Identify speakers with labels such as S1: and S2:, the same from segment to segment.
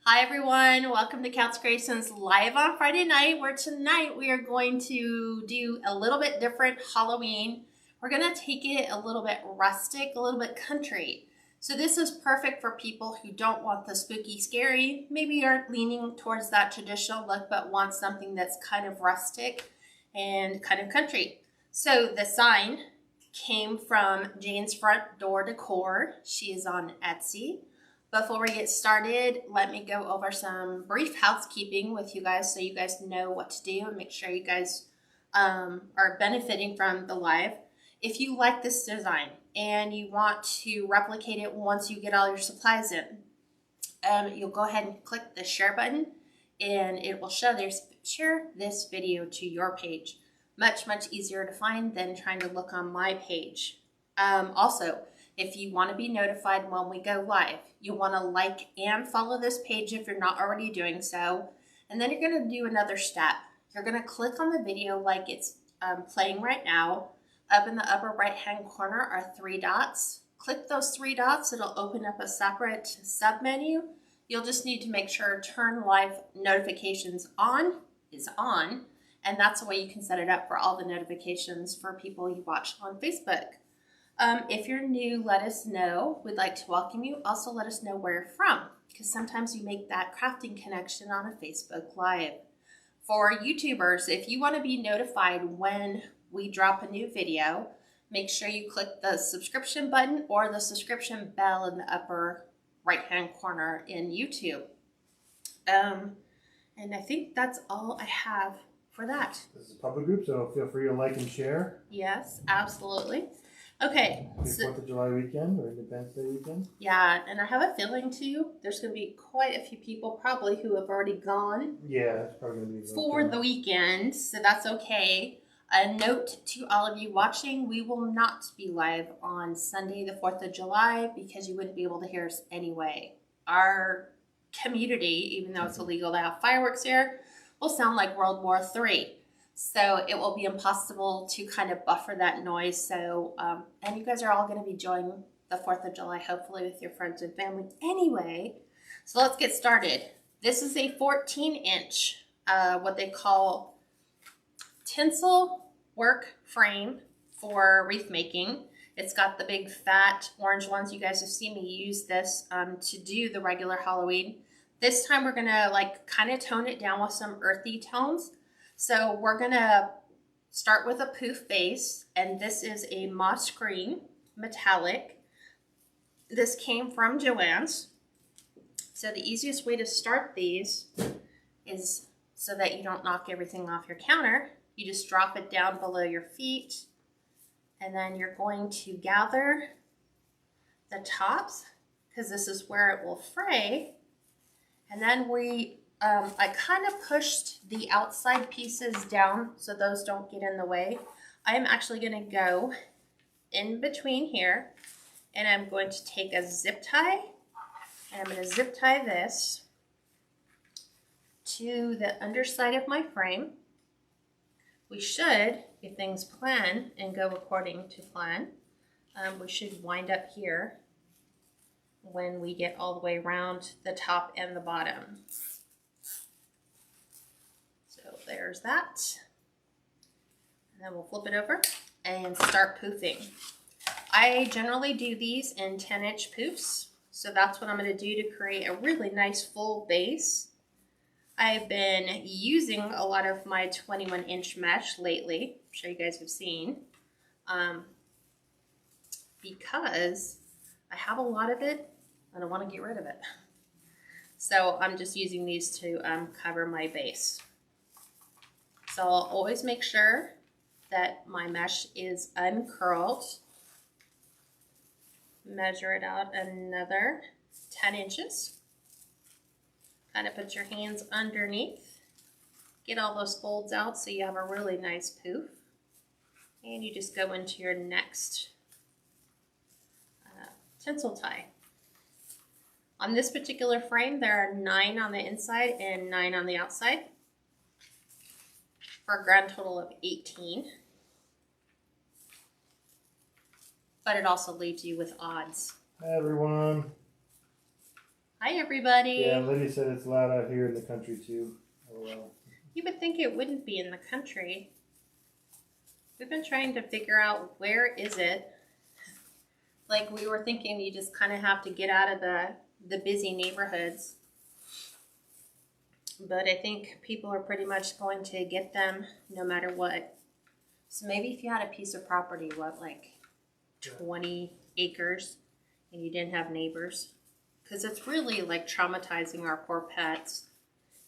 S1: Hi everyone, welcome to Kats Creations live on Friday night, where tonight we are going to do a little bit different Halloween. We're going to take it a little bit rustic, a little bit country. So this is perfect for people who don't want the spooky scary, maybe aren't leaning towards that traditional look, but want something that's kind of rustic and kind of country. So the sign came from Jane's Front Door Decor. She is on Etsy. Before we get started, let me go over some brief housekeeping with you guys so you guys know what to do and make sure you guys are benefiting from the live. If you like this design and you want to replicate it once you get all your supplies in, you'll go ahead and click the share button and it will share this video to your page. Much easier to find than trying to look on my page. Also, if you want to be notified when we go live, you'll want to like and follow this page if you're not already doing so. And then you're going to do another step. You're going to click on the video like it's playing right now. Up in the upper right hand corner are 3 dots. Click those 3 dots. It'll open up a separate sub menu. You'll just need to make sure turn live notifications on is on. And that's the way you can set it up for all the notifications for people you watch on Facebook. If you're new, let us know. We'd like to welcome you. Also, let us know where you're from, because sometimes you make that crafting connection on a Facebook Live. For YouTubers, if you want to be notified when we drop a new video, make sure you click the subscription button or the subscription bell in the upper right-hand corner in YouTube. And I think that's all I have for that.
S2: This is a public group, so feel free to like and share.
S1: Yes, absolutely. Okay.
S2: Happy 4th of July weekend or Independence Day weekend.
S1: Yeah, and I have a feeling too, there's going to be quite a few people probably who have already gone.
S2: Yeah, it's probably going to be
S1: for the weekend, so that's okay. A note to all of you watching, we will not be live on Sunday the 4th of July because you wouldn't be able to hear us anyway. Our community, even though it's illegal to have fireworks here, will sound like World War III. So it will be impossible to kind of buffer that noise. So, and you guys are all going to be enjoying the 4th of July, hopefully with your friends and family anyway. So let's get started. This is a 14-inch, what they call tinsel work frame for wreath making. It's got the big fat orange ones. You guys have seen me use this to do the regular Halloween. This time we're going to like kind of tone it down with some earthy tones. So we're going to start with a Pouf base, and this is a moss green metallic. This came from Joann's. So the easiest way to start these is so that you don't knock everything off your counter. You just drop it down below your feet, and then you're going to gather the tops because this is where it will fray. And then I kind of pushed the outside pieces down so those don't get in the way. I'm actually going to go in between here, and I'm going to take a zip tie, and I'm going to zip tie this to the underside of my frame. We should, if things plan and go according to plan, we should wind up here when we get all the way around the top and the bottom. So there's that. And then we'll flip it over and start poofing. I generally do these in 10-inch poofs. So that's what I'm going to do to create a really nice full base. I've been using a lot of my 21-inch mesh lately. I'm sure you guys have seen. Because I have a lot of it. I don't want to get rid of it. So I'm just using these to cover my base. So I'll always make sure that my mesh is uncurled. Measure it out another 10 inches. Kind of put your hands underneath. Get all those folds out so you have a really nice poof. And you just go into your next tinsel tie. On this particular frame, there are 9 on the inside and 9 on the outside, for a grand total of 18. But it also leaves you with odds.
S2: Hi everyone.
S1: Hi Hi, everybody.
S2: Yeah, Lydia said it's loud out here in the country too. Oh well.
S1: You would think it wouldn't be in the country. We've been trying to figure out where is it. Like we were thinking you just kind of have to get out of the busy neighborhoods. But I think people are pretty much going to get them no matter what. So maybe if you had a piece of property, like 20 acres, and you didn't have neighbors. Because it's really like traumatizing our poor pets.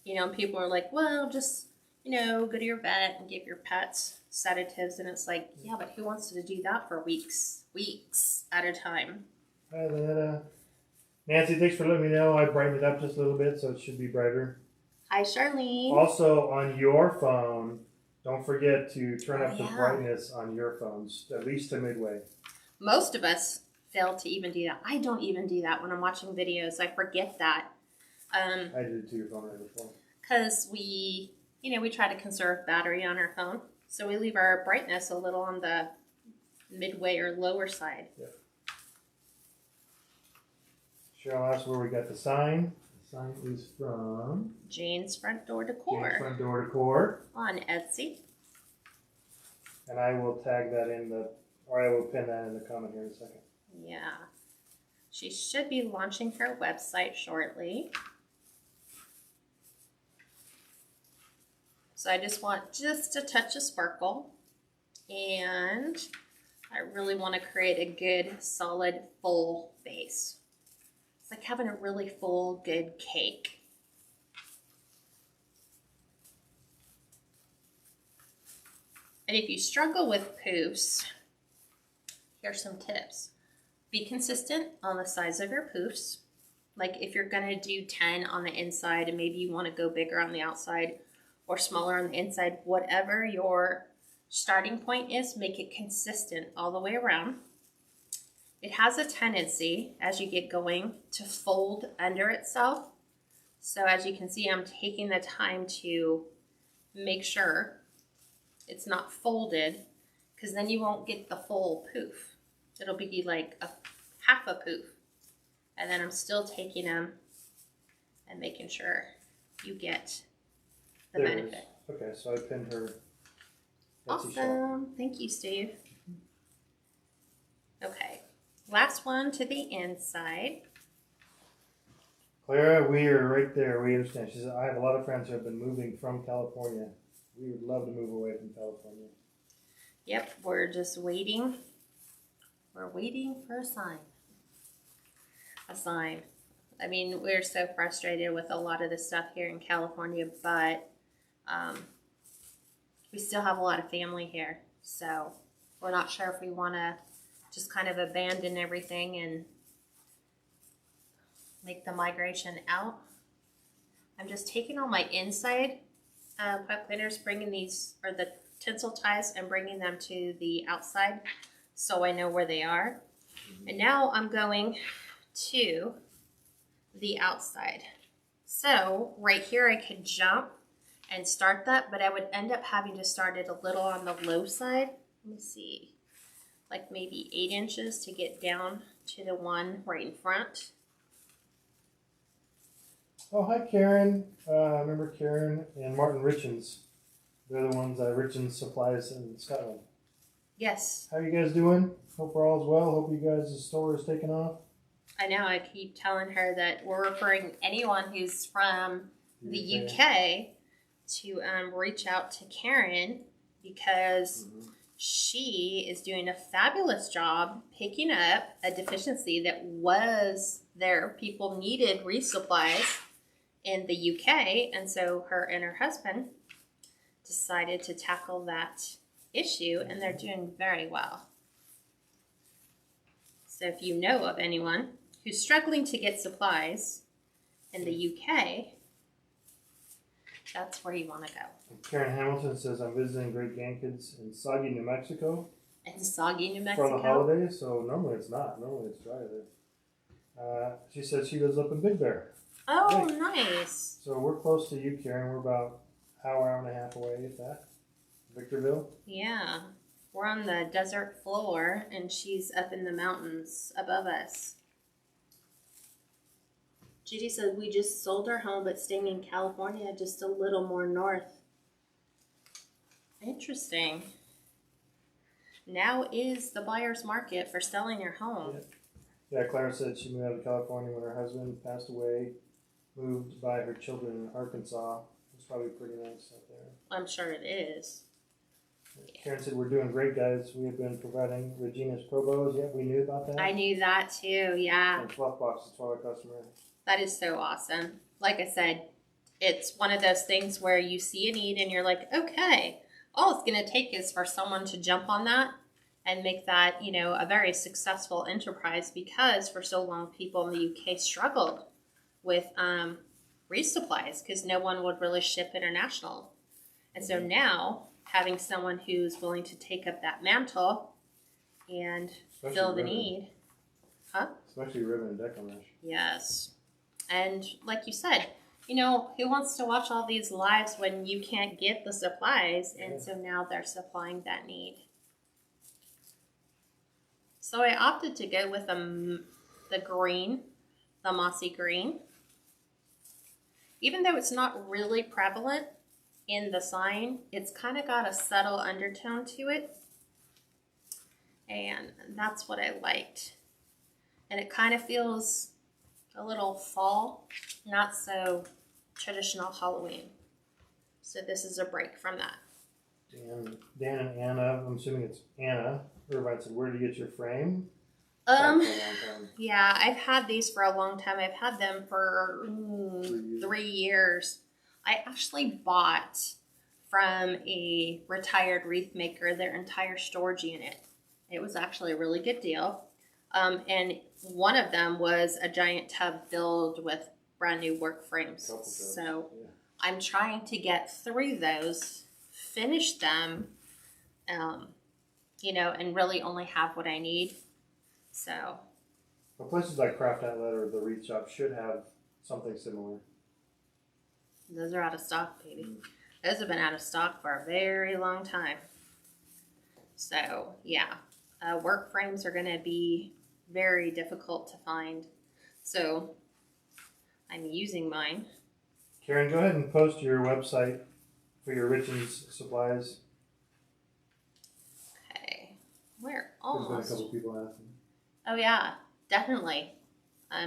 S1: You know, people are like, well, just, go to your vet and give your pets sedatives. And it's like, yeah, but who wants to do that for weeks at a time?
S2: Hi, Lana. Nancy, thanks for letting me know. I brightened it up just a little bit, so it should be brighter.
S1: Hi, Charlene.
S2: Also, on your phone, don't forget to turn up the brightness on your phones, at least to midway. Most
S1: of us fail to even do that. I don't even do that when I'm watching videos. I forget that.
S2: I did it to your phone right before.
S1: Because we try to conserve battery on our phone. So we leave our brightness a little on the midway or lower side.
S2: Yep. Cheryl asked where we got the sign. The sign is from
S1: Jane's Front Door Decor.
S2: Jane's Front Door Decor.
S1: On Etsy.
S2: And I will tag that I will pin that in the comment here in a second.
S1: Yeah. She should be launching her website shortly. So I just want just a touch of sparkle. And I really want to create a good, solid, full base. It's like having a really full, good cake. And if you struggle with Poufs, here's some tips. Be consistent on the size of your Poufs. Like if you're going to do 10 on the inside and maybe you want to go bigger on the outside or smaller on the inside, whatever your starting point is, make it consistent all the way around. It has a tendency, as you get going, to fold under itself. So as you can see, I'm taking the time to make sure it's not folded, because then you won't get the full Pouf. It'll be like a half a Pouf. And then I'm still taking them and making sure you get the benefit.
S2: Okay, so I pinned her.
S1: Awesome. Thank you, Steve. Okay. Last one to the inside.
S2: Clara, we are right there. We understand. She said, I have a lot of friends who have been moving from California. We would love to move away from California.
S1: Yep, we're just waiting. We're waiting for a sign. A sign. I mean, we're so frustrated with a lot of the stuff here in California, but we still have a lot of family here. So we're not sure if we want to just kind of abandon everything and make the migration out. I'm just taking all my inside puck cleaners, bringing these, or the tinsel ties, and bringing them to the outside so I know where they are. And now I'm going to the outside. So right here I could jump and start that, but I would end up having to start it a little on the low side. Let me see, like maybe 8 inches to get down to the one right in front.
S2: Oh, hi, Karen. I remember Karen and Martin Richens. They're the ones Richens supplies in Scotland.
S1: Yes.
S2: How are you guys doing? Hope we're all well. Hope you guys' store is taking off.
S1: I know. I keep telling her that we're referring anyone who's from the UK to reach out to Karen, because she is doing a fabulous job picking up a deficiency that was there. People needed resupplies in the UK, and so her and her husband decided to tackle that issue, and they're doing very well. So if you know of anyone who's struggling to get supplies in the UK, that's where you want to go.
S2: Karen Hamilton says, I'm visiting great grandkids in Soggy, New Mexico.
S1: In Soggy, New Mexico?
S2: For the holidays, so normally it's not. Normally it's dry there. She says she lives up in Big Bear.
S1: Oh, nice.
S2: So we're close to you, Karen. We're about an hour and a half away, if that. Victorville.
S1: Yeah. We're on the desert floor, and she's up in the mountains above us. Judy said we just sold our home, but staying in California, just a little more north. Interesting. Now is the buyer's market for selling your home.
S2: Yeah, Clara said she moved out of California when her husband passed away, moved by her children in Arkansas. It's probably pretty nice out there.
S1: I'm sure it is.
S2: Karen said, we're doing great, guys. We have been providing Regina's Pro Bows. Yeah, we knew about that.
S1: I knew that too, yeah.
S2: And fluff boxes for our customer.
S1: That is so awesome. Like I said, it's one of those things where you see a need and you're like, okay, all it's going to take is for someone to jump on that and make that, you know, a very successful enterprise, because for so long people in the UK struggled with wreath supplies because no one would really ship international. And so now having someone who's willing to take up that mantle and fill the need. Huh?
S2: Especially ribbon and Deco mesh.
S1: Yes. And like you said, you know, who wants to watch all these lives when you can't get the supplies? And so now they're supplying that need. So I opted to go with the green, the mossy green. Even though it's not really prevalent in the sign, it's kind of got a subtle undertone to it. And that's what I liked. And it kind of feels a little fall, not so traditional Halloween. So this is a break from that.
S2: Dan and Anna, I'm assuming it's Anna. Irvine said, where did you get your frame?
S1: Yeah, I've had these for a long time. I've had them for 3 years. I actually bought from a retired wreath maker their entire storage unit. It was actually a really good deal. And one of them was a giant tub filled with brand new work frames. So I'm trying to get through those, finish them, you know, and really only have what I need. So.
S2: Well, places like Craft Outlet or the Wreath Shop should have something similar.
S1: Those are out of stock, baby. Those have been out of stock for a very long time. So, yeah. Work frames are going to be very difficult to find. So, I'm using mine.
S2: Karen, go ahead and post your website for your Richens supplies.
S1: Okay. We're almost.
S2: There's been a couple people asking.
S1: Oh, yeah. Definitely.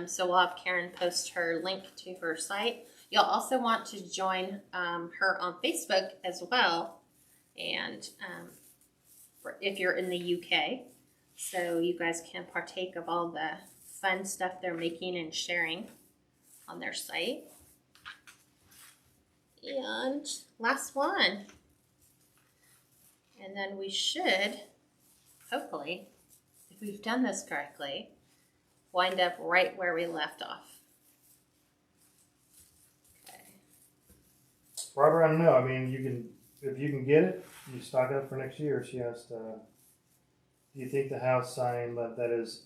S1: So we'll have Karen post her link to her site. You'll also want to join her on Facebook as well. And if you're in the UK, so you guys can partake of all the fun stuff they're making and sharing on their site. And last one. And then we should, hopefully, if we've done this correctly, wind up right where we left off. Okay.
S2: Barbara, I don't know. I mean, if you can get it, you stock it up for next year. She asked, do you think the house sign that is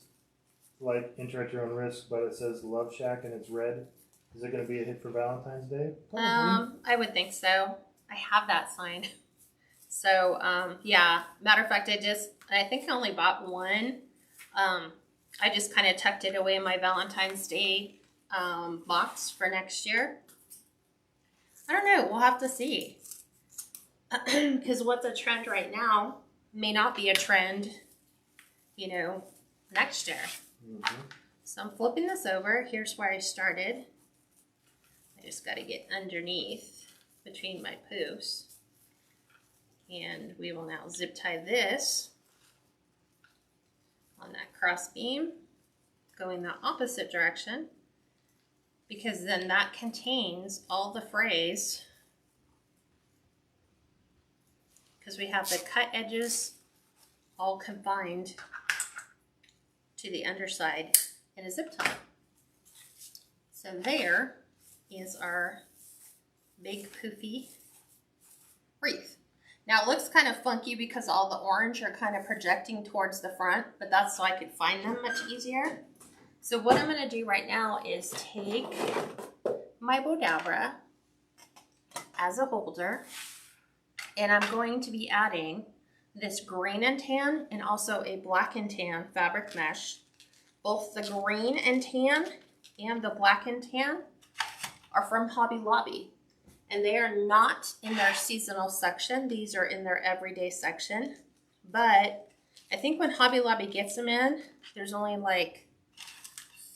S2: like enter at your own risk, but it says Love Shack and it's red, is it going to be a hit for Valentine's Day?
S1: I would think so. I have that sign. So, yeah. Matter of fact, I think I only bought one. I just kind of tucked it away in my Valentine's Day box for next year. I don't know. We'll have to see. Because what's a trend right now may not be a trend, you know, next year. Mm-hmm. So I'm flipping this over. Here's where I started. I just got to get underneath between my poofs. And we will now zip tie this on that cross beam, going the opposite direction, because then that contains all the frays, because we have the cut edges all confined to the underside in a zip tie. So there is our big poofy wreath. Now it looks kind of funky because all the orange are kind of projecting towards the front, but that's so I could find them much easier. So what I'm going to do right now is take my Bodabra as a holder, and I'm going to be adding this green and tan and also a black and tan fabric mesh. Both the green and tan and the black and tan are from Hobby Lobby. And they are not in their seasonal section. These are in their everyday section. But I think when Hobby Lobby gets them in, there's only like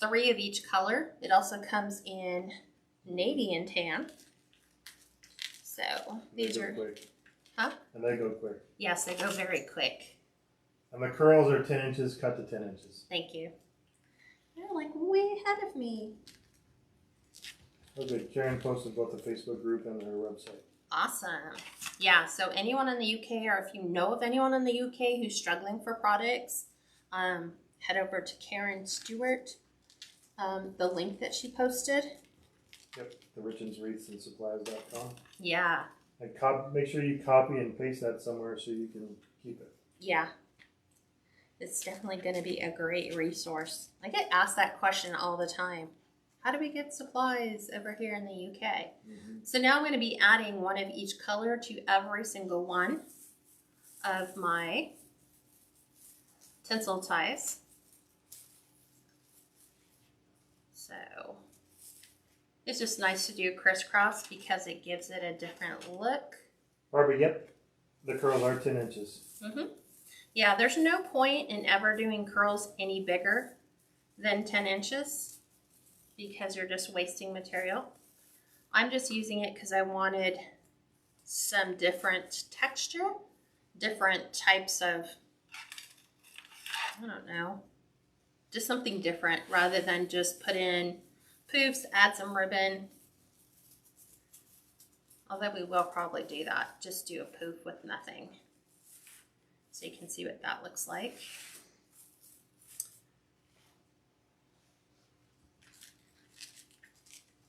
S1: 3 of each color. It also comes in navy and tan. So these are
S2: quick.
S1: Huh?
S2: And they go quick. Yes,
S1: they go very quick.
S2: And the curls are 10 inches, cut to 10 inches.
S1: Thank you. You're like way ahead of me.
S2: Okay, Karen posted both the Facebook group and her website.
S1: Awesome. Yeah, so anyone in the UK, or if you know of anyone in the UK who's struggling for products, head over to Karen Stewart, the link that she posted.
S2: Yep, the richenswreathsandsupplies.com.
S1: Yeah.
S2: And make sure you copy and paste that somewhere so you can keep it.
S1: Yeah. It's definitely going to be a great resource. I get asked that question all the time. How do we get supplies over here in the UK? Mm-hmm. So now I'm going to be adding one of each color to every single one of my tinsel ties. So it's just nice to do crisscross because it gives it a different look.
S2: Barbie, yep, the curls are 10 inches.
S1: Mm-hmm. Yeah, there's no point in ever doing curls any bigger than 10 inches because you're just wasting material. I'm just using it because I wanted some different texture, different types of, I don't know, just something different rather than just put in poofs, add some ribbon. Although we will probably do that, just do a poof with nothing. So you can see what that looks like.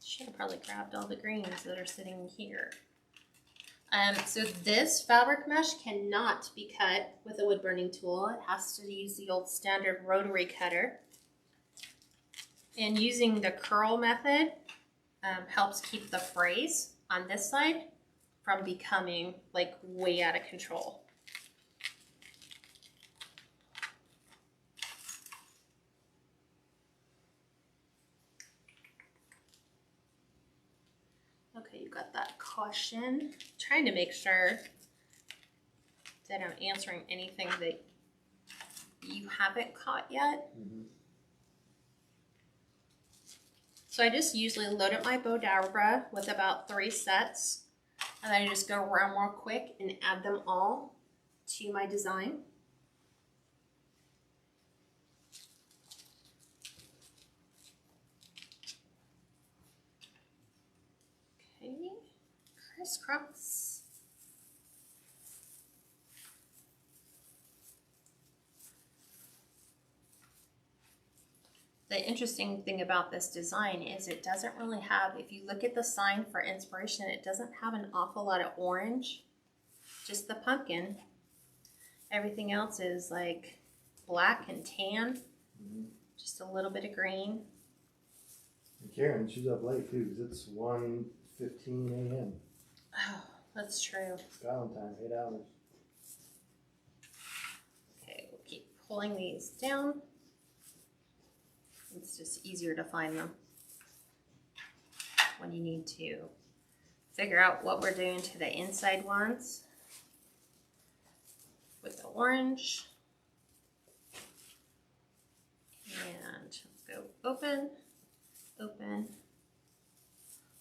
S1: Should have probably grabbed all the greens that are sitting here. So this fabric mesh cannot be cut with a wood burning tool. It has to use the old standard rotary cutter. And using the curl method helps keep the frays on this side from becoming like way out of control. Okay, you got that caution. Trying to make sure that I'm answering anything that you haven't caught yet. Mm-hmm. So I just usually load up my Bodabra with about 3 sets, and then I just go around real quick and add them all to my design. Okay, crisscross. The interesting thing about this design is it doesn't really have, if you look at the sign for inspiration, it doesn't have an awful lot of orange, just the pumpkin. Everything else is like black and tan, just a little bit of green.
S2: And Karen, she's up late too, because it's 1:15 a.m.
S1: Oh, that's true.
S2: Scotland time, 8 hours.
S1: Okay, we'll keep pulling these down. It's just easier to find them when you need to figure out what we're doing to the inside ones with the orange. And let's go open, open,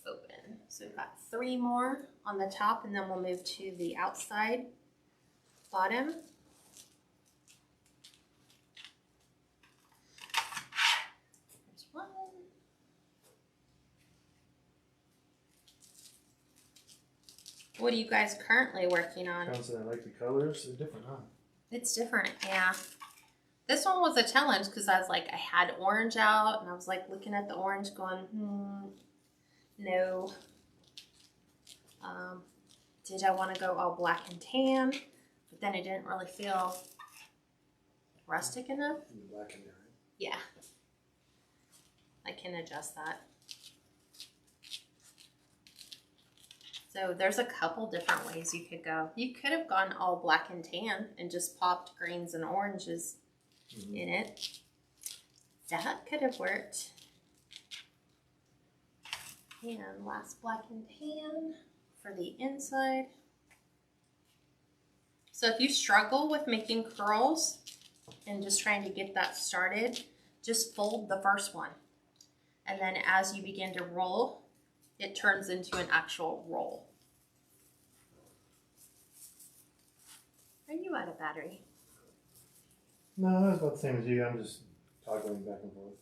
S1: open. So we've got 3 more on the top, and then we'll move to the outside bottom. What are you guys currently working on?
S2: Constantly, I like the colors. They're different, huh?
S1: It's different, yeah. This one was a challenge because I was like, I had orange out, and I was like looking at the orange going, no. Did I want to go all black and tan? But then it didn't really feel rustic enough.
S2: Black and tan.
S1: Yeah. I can adjust that. So there's a couple different ways you could go. You could have gone all black and tan and just popped greens and oranges in it. That could have worked. And last blackened pan for the inside. So if you struggle with making curls and just trying to get that started, just fold the first one. And then as you begin to roll, it turns into an actual roll. Are you out of battery?
S2: No, that's about the same as you. I'm just toggling back and forth.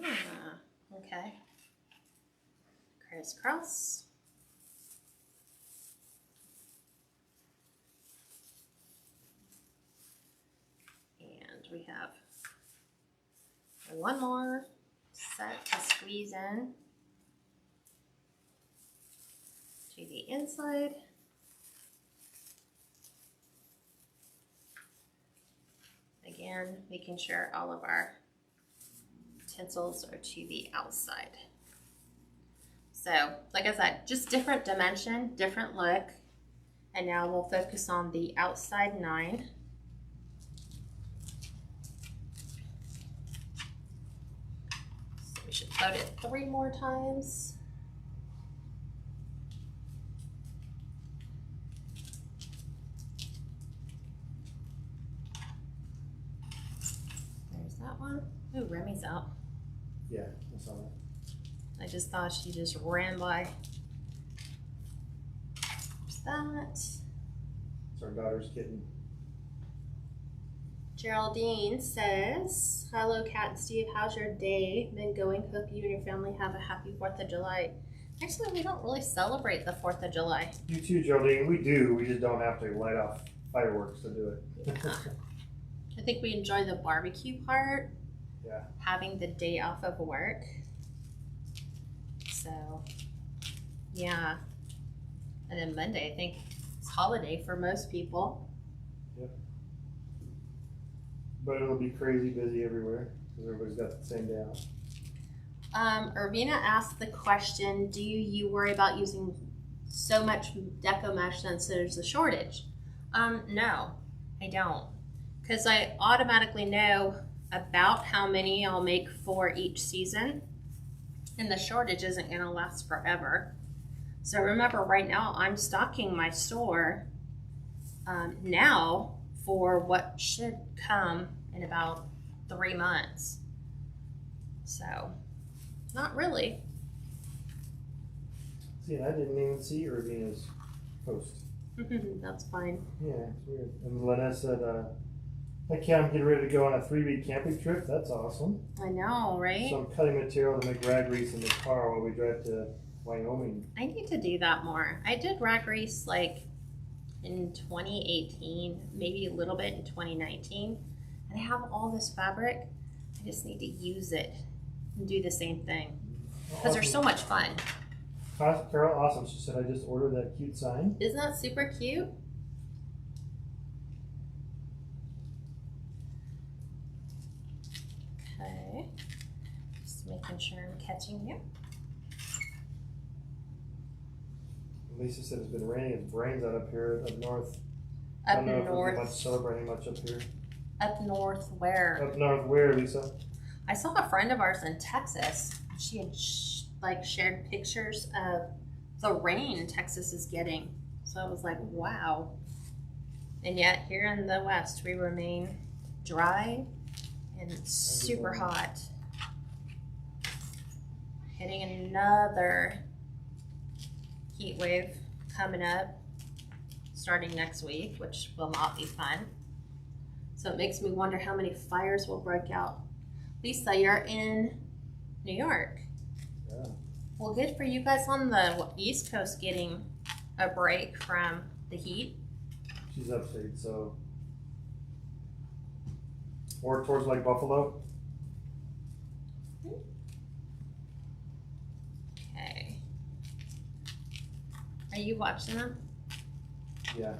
S1: Ah, okay. Crisscross. And we have one more set to squeeze in to the inside. Again, making sure all of our tinsels are to the outside. So, like I said, just different dimension, different look. And now we'll focus on the outside 9. So we should load it 3 more times. There's that one. Ooh, Remy's out.
S2: Yeah, I saw that.
S1: I just thought she just ran by. There's that.
S2: It's our daughter's kitten.
S1: Geraldine says, hello Kat and Steve, how's your day been going? Hope you and your family have a happy 4th of July. Actually, we don't really celebrate the 4th of July.
S2: You too, Geraldine. We do. We just don't have to light off fireworks to do it.
S1: Yeah. I think we enjoy the barbecue part.
S2: Yeah.
S1: Having the day off of work. So, yeah. And then Monday, I think it's holiday for most people.
S2: Yep. But it'll be crazy busy everywhere because everybody's got the same day off.
S1: Irvina asked the question, do you worry about using so much Deco mesh since there's a shortage? No, I don't. Because I automatically know about how many I'll make for each season. And the shortage isn't going to last forever. So remember, right now I'm stocking my store now for what should come in about 3 months. So, not really.
S2: See, I didn't even see Irvina's post.
S1: That's fine.
S2: Yeah, it's weird. And Lynette said, I can't get ready to go on a 3-week camping trip. That's awesome.
S1: I know, right?
S2: So I'm cutting material to make rag wreaths in the car while we drive to Wyoming.
S1: I need to do that more. I did rag wreaths like in 2018, maybe a little bit in 2019. And I have all this fabric. I just need to use it and do the same thing. Because they're so much fun.
S2: Carol, awesome. She said, I just ordered that cute sign.
S1: Isn't that super cute? Okay. Just making sure I'm catching you.
S2: Lisa said it's been raining its brains out up here up north.
S1: Up
S2: I don't know if
S1: north.
S2: we'll be much celebrating much up here.
S1: Up north where?
S2: Up north where, Lisa?
S1: I saw a friend of ours in Texas. She had shared pictures of the rain Texas is getting. So I was like, wow. And yet here in the West, we remain dry and super hot. Hitting another heat wave coming up starting next week, which will not be fun. So it makes me wonder how many fires will break out. Lisa, you're in New York.
S2: Yeah.
S1: Well, good for you guys on the East Coast getting a break from the heat.
S2: She's upstate, so. Or towards like Buffalo.
S1: Okay. Are you watching them?
S2: Yeah.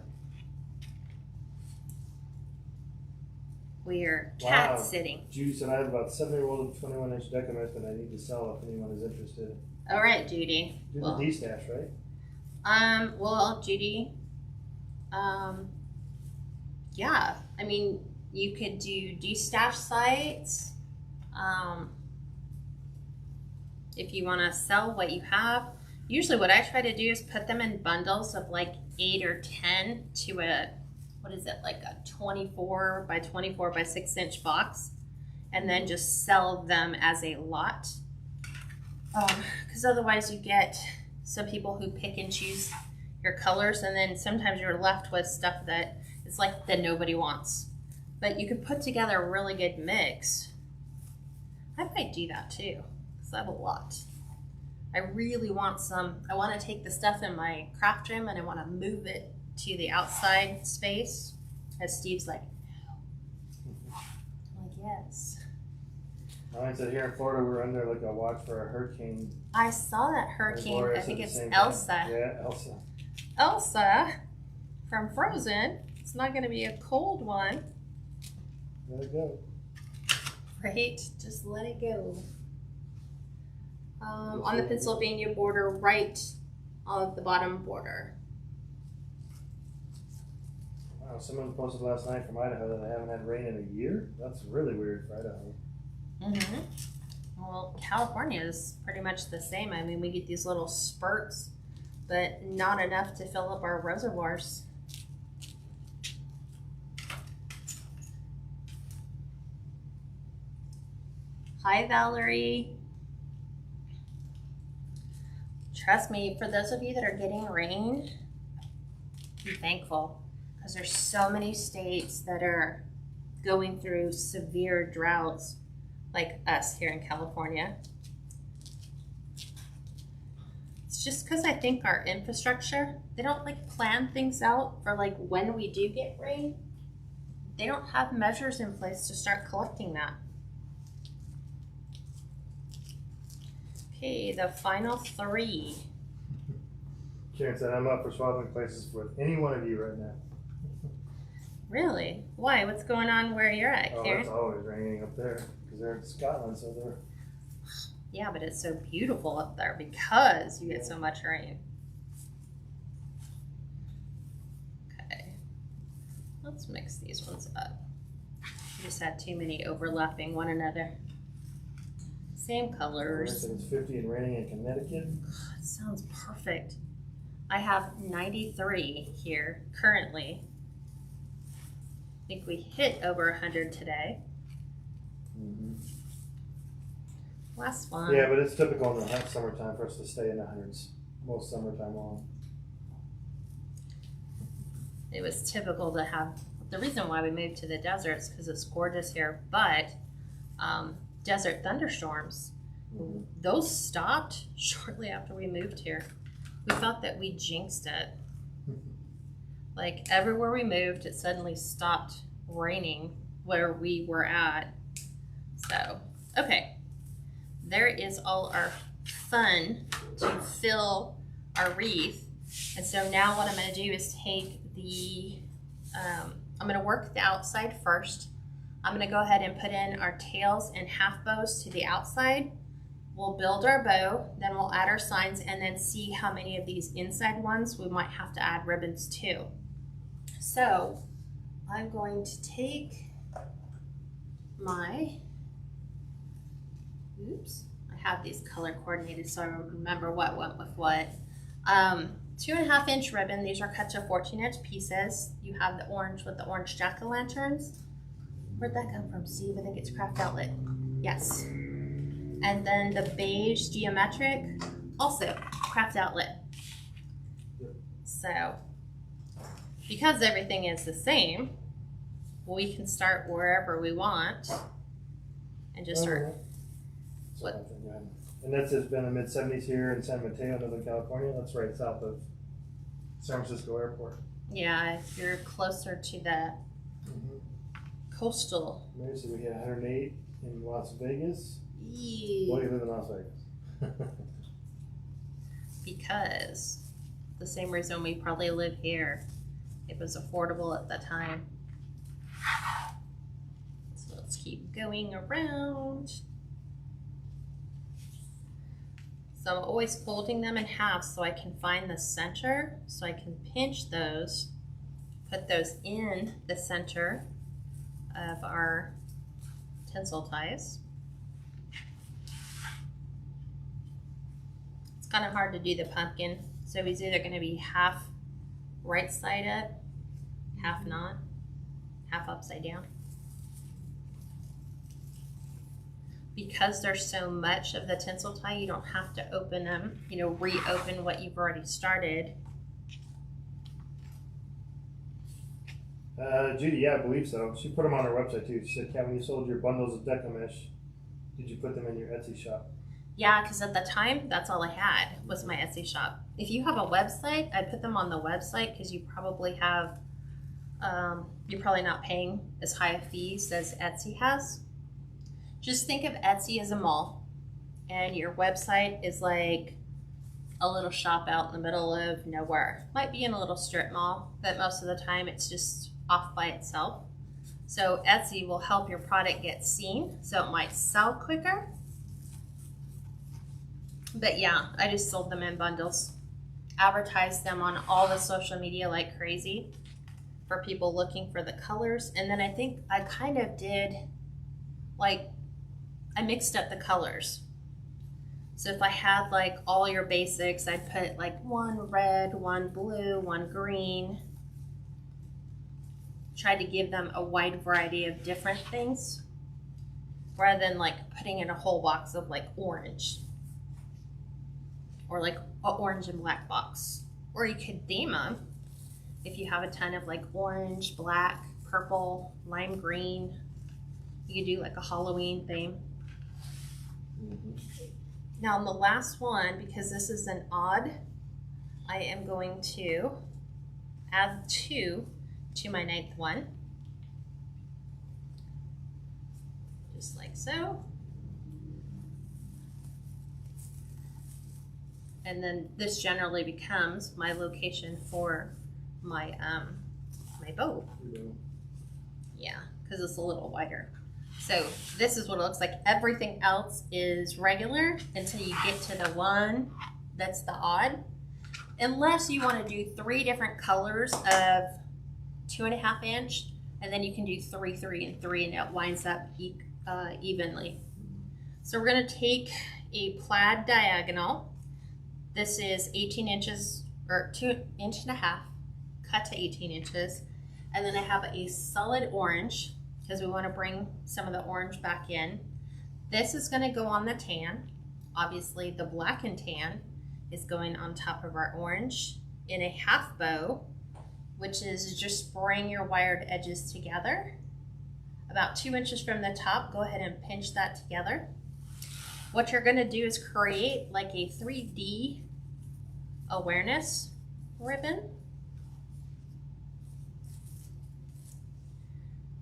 S1: We're cat sitting.
S2: Judy said I have about 7-year-old and 21-inch Deco mesh that I need to sell if anyone is interested.
S1: All right, Judy.
S2: Do
S1: Well,
S2: the D-stash, right?
S1: well, Judy, yeah. I mean, you could do D-stash sites. if you want to sell what you have. Usually what I try to do is put them in bundles of like 8 or 10 to a, what is it, like a 24 by 24 by 6 inch box, and then just sell them as a lot. Because otherwise you get some people who pick and choose your colors, and then sometimes you're left with stuff that is like that nobody wants. But you could put together a really good mix. I might do that too, because I have a lot. I really want some, I want to take the stuff in my craft room and I want to move it to the outside space. As Steve's like, no. I'm like, yes.
S2: I said here in Florida, we're under like a watch for a hurricane.
S1: I saw that hurricane. I think it's Elsa.
S2: Yeah, Elsa.
S1: Elsa from Frozen. It's not going to be a cold one.
S2: Let it go.
S1: Right? Just let it go. On the Pennsylvania border, right on the bottom border.
S2: Wow, someone posted last night from Idaho that they haven't had rain in a year. That's really weird for Idaho.
S1: Mm-hmm. Well, California is pretty much the same. I mean, we get these little spurts, but not enough to fill up our reservoirs. Hi, Valerie. Trust me, for those of you that are getting rain, be thankful, because there's so many states that are going through severe droughts, like us here in California. It's just because I think our infrastructure, they don't like plan things out for like when we do get rain. They don't have measures in place to start collecting that. Okay, the final 3.
S2: Karen said, I'm up for swapping places with any one of you right now.
S1: Really? Why? What's going on where you're at, Karen?
S2: It's always raining up there because they're in Scotland, so they're...
S1: Yeah, but it's so beautiful up there because you get so much rain. Okay. Let's mix these ones up. We just had too many overlapping one another. Same colors.
S2: It's 50 and raining in Connecticut.
S1: It sounds perfect. I have 93 here currently. I think we hit over 100 today.
S2: Mm-hmm.
S1: Last one.
S2: Yeah, but it's typical in the summertime for us to stay in the hundreds most summertime long.
S1: It was typical to have, the reason why we moved to the desert is because it's gorgeous here, but desert thunderstorms, those stopped shortly after we moved here. We thought that we jinxed it. Like everywhere we moved, it suddenly stopped raining where we were at. So, okay. There is all our fun to fill our wreath. And so now what I'm going to do is take the, I'm going to work the outside first. I'm going to go ahead and put in our tails and half bows to the outside. We'll build our bow, then we'll add our signs, and then see how many of these inside ones we might have to add ribbons to. So I'm going to take my, oops, I have these color coordinated so I remember what went with what. 2.5 inch ribbon. These are cut to 14-inch pieces. You have the orange with the orange jack-o'-lanterns. Where'd that come from, Steve? I think it's Craft Outlet. Yes. And then the beige geometric, also Craft Outlet. So, because everything is the same, we can start wherever we want and just start. What?
S2: And that's just been the mid-70s here in San Mateo, Northern California. That's right south of San Francisco Airport.
S1: Yeah, if you're closer to the coastal.
S2: Maybe so we hit 108 in Las Vegas.
S1: Yeah.
S2: Well, you live in Las Vegas.
S1: Because the same reason we probably live here. It was affordable at the time. So let's keep going around. So I'm always folding them in half so I can find the center, so I can pinch those, put those in the center of our tinsel ties. kind of hard to do the pumpkin. So he's either going to be half right side up, half not, half upside down. Because there's so much of the tinsel tie, you don't have to open them, you know, reopen what you've already started.
S2: Judy, yeah, I believe so. She put them on her website too. She said, Kat, when you sold your bundles of Deco mesh, did you put them in your Etsy shop?
S1: Yeah, because at the time, that's all I had was my Etsy shop. If you have a website, I'd put them on the website because you probably have, you're probably not paying as high a fees as Etsy has. Just think of Etsy as a mall, and your website is like a little shop out in the middle of nowhere. Might be in a little strip mall, but most of the time it's just off by itself. So Etsy will help your product get seen, so it might sell quicker. But yeah, I just sold them in bundles. Advertised them on all the social media like crazy for people looking for the colors. And then I think I kind of did, like, I mixed up the colors. So if I had like all your basics, I'd put like one red, one blue, one green. Try to give them a wide variety of different things rather than like putting in a whole box of like orange or like an orange and black box. Or you could theme them if you have a ton of like orange, black, purple, lime green. You could do like a Halloween theme. Now on the last one, because this is an odd, I am going to add 2 to my 9th one. Just like so. And then this generally becomes my location for my my bow. Yeah, because it's a little wider. So this is what it looks like. Everything else is regular until you get to the one that's the odd. Unless you want to do 3 different colors of 2.5 inch, and then you can do 3, 3, and 3, and it winds up evenly. So we're going to take a plaid diagonal. This is 18 inches or 2.5 inches, cut to 18 inches. And then I have a solid orange because we want to bring some of the orange back in. This is going to go on the tan. Obviously the black and tan is going on top of our orange in a half bow, which is just spraying your wired edges together. About 2 inches from the top, go ahead and pinch that together. What you're going to do is create like a 3D awareness ribbon.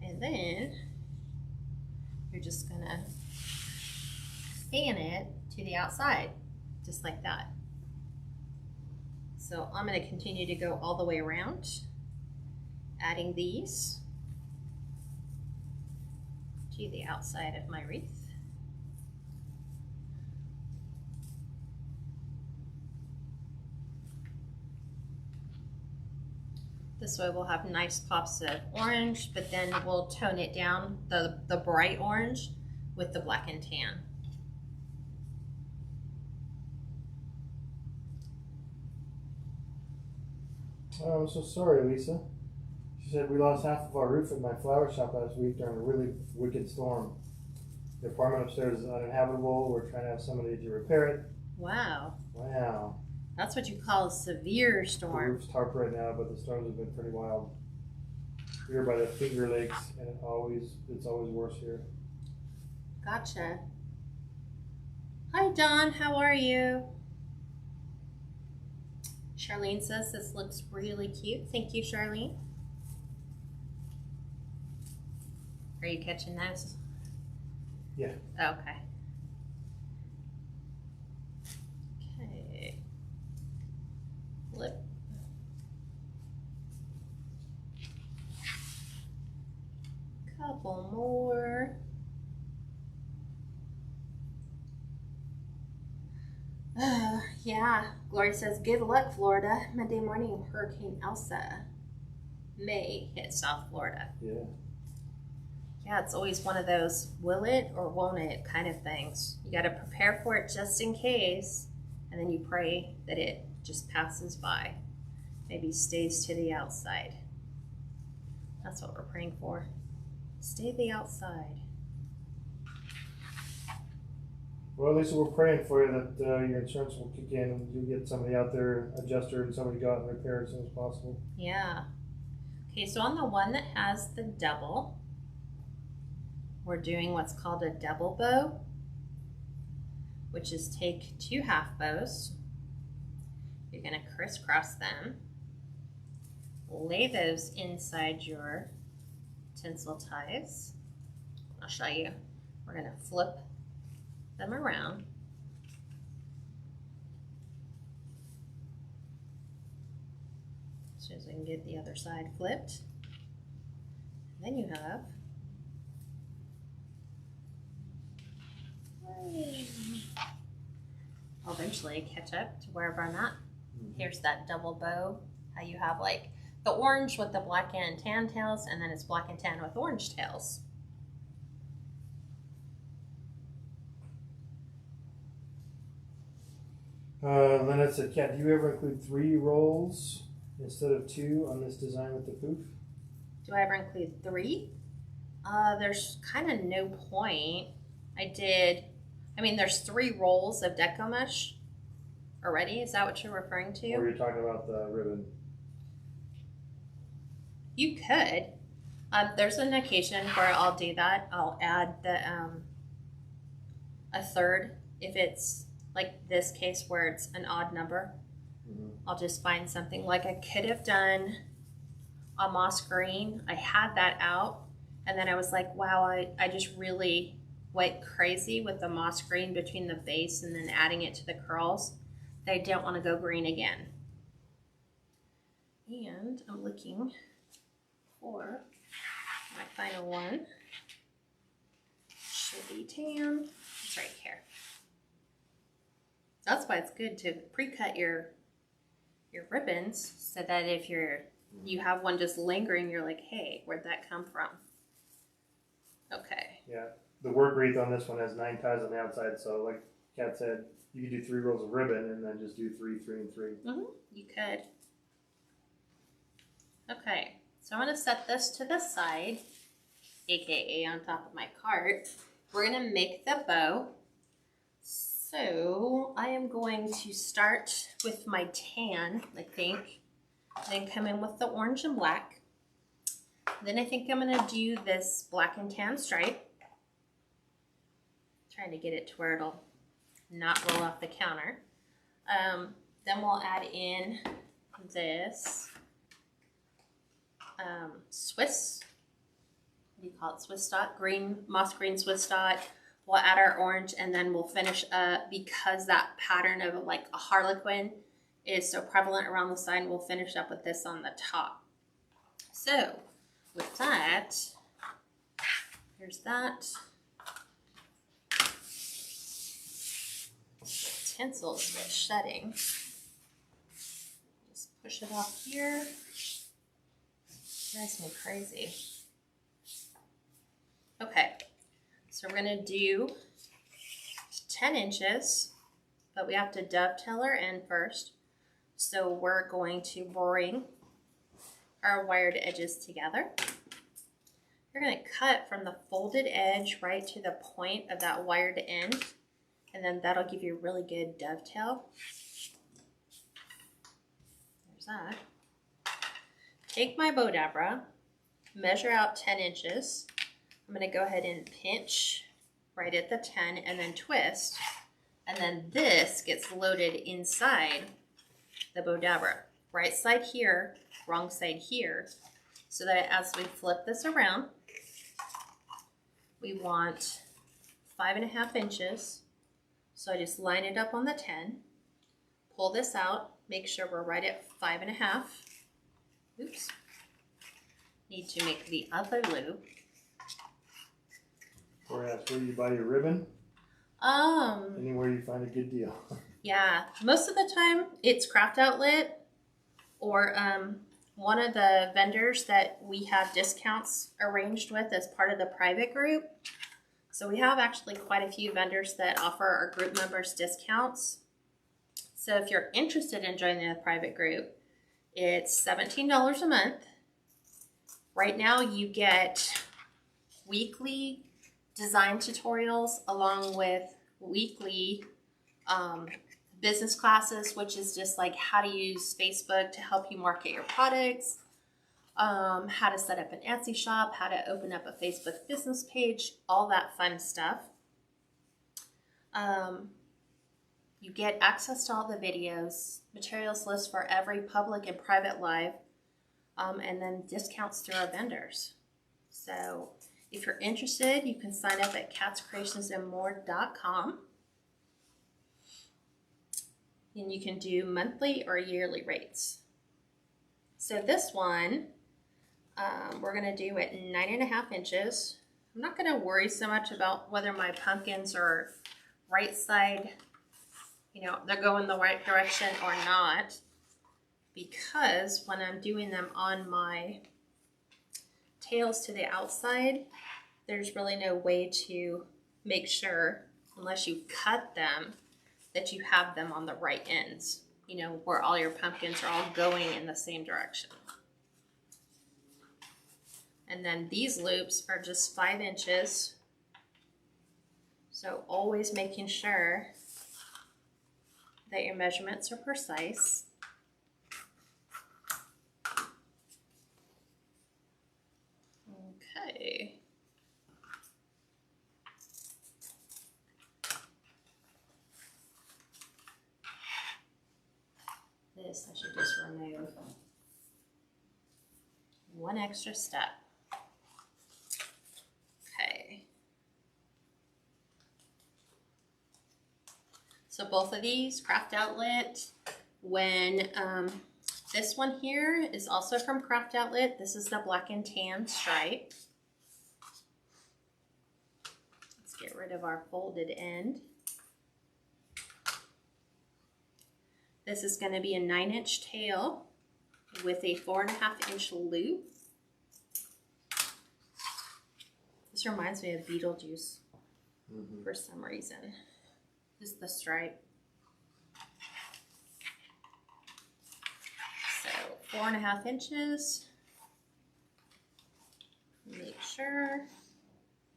S1: And then you're just going to fan it to the outside, just like that. So I'm going to continue to go all the way around, adding these to the outside of my wreath. This way we'll have nice pops of orange, but then we'll tone it down, the bright orange, with the black and tan.
S2: Oh, I'm so sorry, Lisa. She said we lost half of our roof at my flower shop last week during a really wicked storm. The apartment upstairs is uninhabitable. We're trying to have somebody to repair it.
S1: Wow.
S2: Wow.
S1: That's what you call a severe
S2: The
S1: storm.
S2: roof's tarp right now, but the storms have been pretty wild. We're by the Finger Lakes, and it's always worse here.
S1: Gotcha. Hi, Dawn. How are you? Charlene says this looks really cute. Thank you, Charlene. Are you catching those?
S2: Yeah.
S1: Okay. Okay. Flip. Couple more. Yeah. Gloria says, good luck, Florida. Monday morning, Hurricane Elsa may hit South Florida.
S2: Yeah.
S1: Yeah, it's always one of those will it or won't it kind of things. You got to prepare for it just in case, and then you pray that it just passes by. Maybe stays to the outside. That's what we're praying for. Stay the outside.
S2: Well, at least we're praying for you that your insurance will kick in and you get somebody out there, adjuster, and somebody go out and repair it as soon as possible.
S1: Yeah. Okay, so on the one that has the double, we're doing what's called a double bow, which is take 2 half bows. You're going to crisscross them. Lay those inside your tinsel ties. I'll show you. We're going to flip them around. As soon as I can get the other side flipped. And then you have I'll eventually catch up to wherever I'm at. Here's that double bow. How you have like the orange with the black and tan tails, and then it's black and tan with orange tails.
S2: Lynette said, Kat, do you ever include 3 rolls instead of 2 on this design with the poof?
S1: Do I ever include 3? There's kind of no point. There's 3 rolls of Deco mesh already. Is that what you're referring to?
S2: Or you're talking about the ribbon?
S1: You could. There's an occasion where I'll do that. I'll add the a third if it's like this case where it's an odd number. I'll just find something. Like I could have done a moss green. I had that out, and then I was like, wow, I just really went crazy with the moss green between the base and then adding it to the curls. I don't want to go green again. And I'm looking for my final one. Should be tan. It's right here. That's why it's good to pre-cut your ribbons so that if you have one just lingering, you're like, hey, where'd that come from? Okay.
S2: Yeah. The work wreath on this one has 9 ties on the outside, so like Kat said, you could do 3 rolls of ribbon and then just do 3, 3, and 3.
S1: You could. Okay, so I'm going to set this to the side, aka on top of my cart. We're going to make the bow. So I am going to start with my tan, I think, then come in with the orange and black. Then I think I'm going to do this black and tan stripe. Trying to get it to where it'll not roll off the counter. Then we'll add in this Swiss, what do you call it, Swiss dot, moss green Swiss dot. We'll add our orange, and then we'll finish up, because that pattern of like a harlequin is so prevalent around the side, we'll finish up with this on the top. So with that, here's that. Tinsel is shedding. Just push it off here. Drives me crazy. Okay, so we're gonna do 10 inches, but we have to dovetail our end first. So we're going to bring our wired edges together. We're gonna cut from the folded edge right to the point of that wired end, and then that'll give you a really good dovetail. There's that. Take my Bodabra, measure out 10 inches. I'm going to go ahead and pinch right at the 10 and then twist. And then this gets loaded inside the Bodabra. Right side here, wrong side here. So that as we flip this around, we want 5.5 inches. So I just line it up on the 10, pull this out, make sure we're right at 5.5. Oops. Need to make the other loop.
S2: Or ask where you buy your ribbon? Anywhere you find a good deal.
S1: Yeah, most of the time it's Craft Outlet or one of the vendors that we have discounts arranged with as part of the private group. So we have actually quite a few vendors that offer our group members discounts. So if you're interested in joining a private group, it's $17 a month. Right now you get weekly design tutorials along with weekly business classes, which is just like how to use Facebook to help you market your products, how to set up an Etsy shop, how to open up a Facebook business page, all that fun stuff. You get access to all the videos, materials list for every public and private live, and then discounts through our vendors. So if you're interested, you can sign up at KatsCreationsNMore.com. And you can do monthly or yearly rates. So this one, we're gonna do at 9.5 inches. I'm not gonna worry so much about whether my pumpkins are right side, you know, they're going the right direction or not, because when I'm doing them on my tails to the outside, there's really no way to make sure, unless you cut them, that you have them on the right ends, you know, where all your pumpkins are all going in the same direction. And then these loops are just 5 inches. So always making sure that your measurements are precise. Okay. This I should just remove one extra step. Okay. So both of these, Craft Outlet, when this one here is also from Craft Outlet. This is the black and tan stripe. Let's get rid of our folded end. This is going to be a 9-inch tail with a 4.5-inch loop. This reminds me of Beetlejuice for some reason. This is the stripe. So 4.5 inches. Make sure.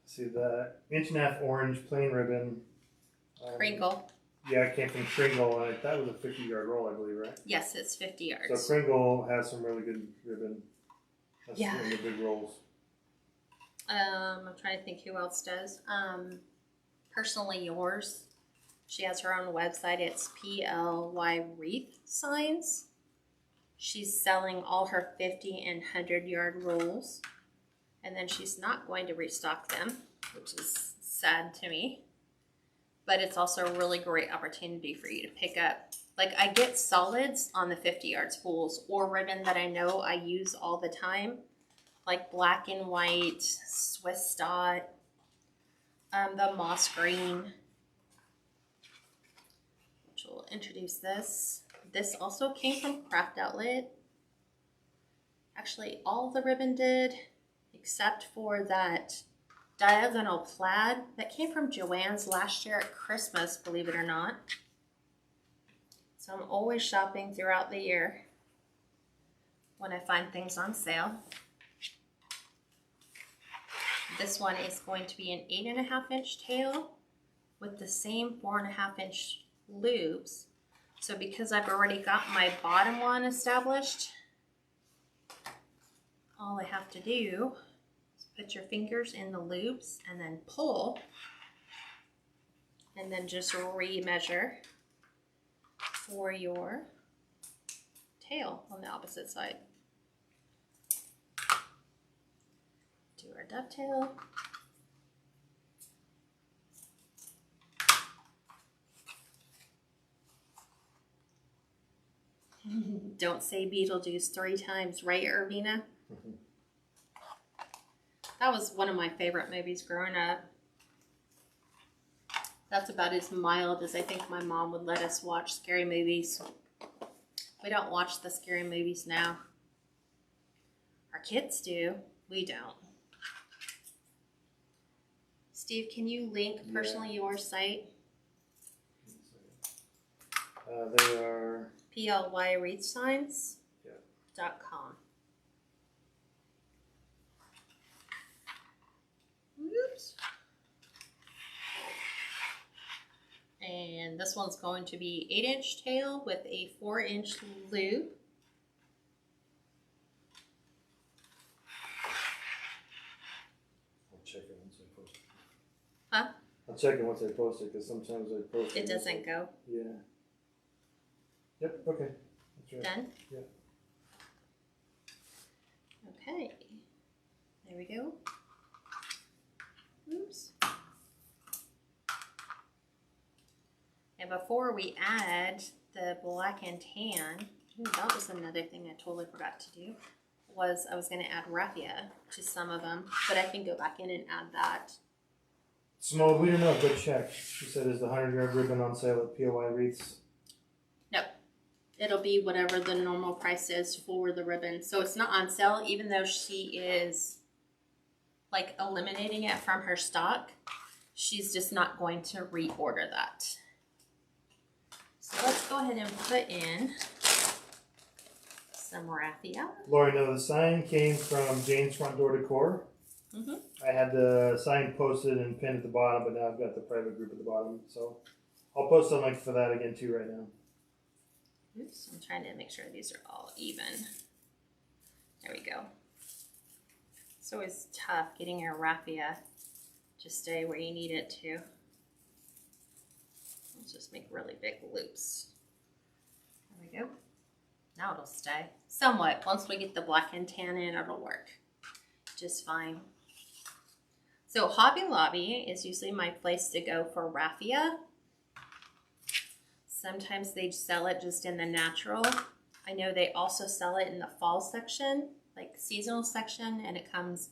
S2: See the 1.5-inch orange plain ribbon.
S1: Kringle.
S2: Yeah, it came from Kringle, and that was a 50-yard roll, I believe, right?
S1: Yes, it's 50 yards.
S2: So Kringle has some really good ribbon. That's
S1: Yeah.
S2: one of the big rolls.
S1: I'm trying to think who else does. Personally Yours. She has her own website. It's PLY Wreath Signs. She's selling all her 50 and 100-yard rolls. And then she's not going to restock them, which is sad to me. But it's also a really great opportunity for you to pick up. Like, I get solids on the 50-yard spools or ribbon that I know I use all the time, like black and white, Swiss dot, the moss green, which will introduce this. This also came from Craft Outlet. Actually, all the ribbon did, except for that diagonal plaid that came from Joann's last year at Christmas, believe it or not. So I'm always shopping throughout the year when I find things on sale. This one is going to be an 8.5-inch tail with the same 4.5-inch loops. So because I've already got my bottom one established, all I have to do is put your fingers in the loops and then pull, and then just re-measure for your tail on the opposite side. Do our dovetail. Don't say Beetlejuice 3 times, right, Irvina? That was one of my favorite movies growing up. That's about as mild as I think my mom would let us watch scary movies. We don't watch the scary movies now. Our kids do. We don't. Steve, can you link Personally Yours site?
S2: They are
S1: plywreathsigns.com. Oops. And this one's going to be 8-inch tail with a 4-inch loop.
S2: I'll check it once I post it.
S1: Huh?
S2: I'll check it once I post it because sometimes I post it.
S1: It doesn't go.
S2: Yeah. Yep, okay. That's right.
S1: Done?
S2: Yeah.
S1: Okay. There we go. Oops. And before we add the black and tan, that was another thing I totally forgot to do, was I was going to add Raffia to some of them, but I can go back in and add that.
S2: Small, we don't know, good check. She said, is the 100-yard ribbon on sale at POI Wreaths?
S1: No. It'll be whatever the normal price is for the ribbon. So it's not on sale, even though she is like eliminating it from her stock. She's just not going to reorder that. So let's go ahead and put in some Raffia.
S2: Lori, no, the sign came from Jane's Front Door Decor. I had the sign posted and pinned at the bottom, but now I've got the private group at the bottom. So I'll post a link for that again too right now.
S1: Oops, I'm trying to make sure these are all even. There we go. It's always tough getting your Raffia to stay where you need it to. Let's just make really big loops. There we go. Now it'll stay. Somewhat. Once we get the black and tan in, it'll work just fine. So Hobby Lobby is usually my place to go for Raffia. Sometimes they sell it just in the natural. I know they also sell it in the fall section, like seasonal section, and it comes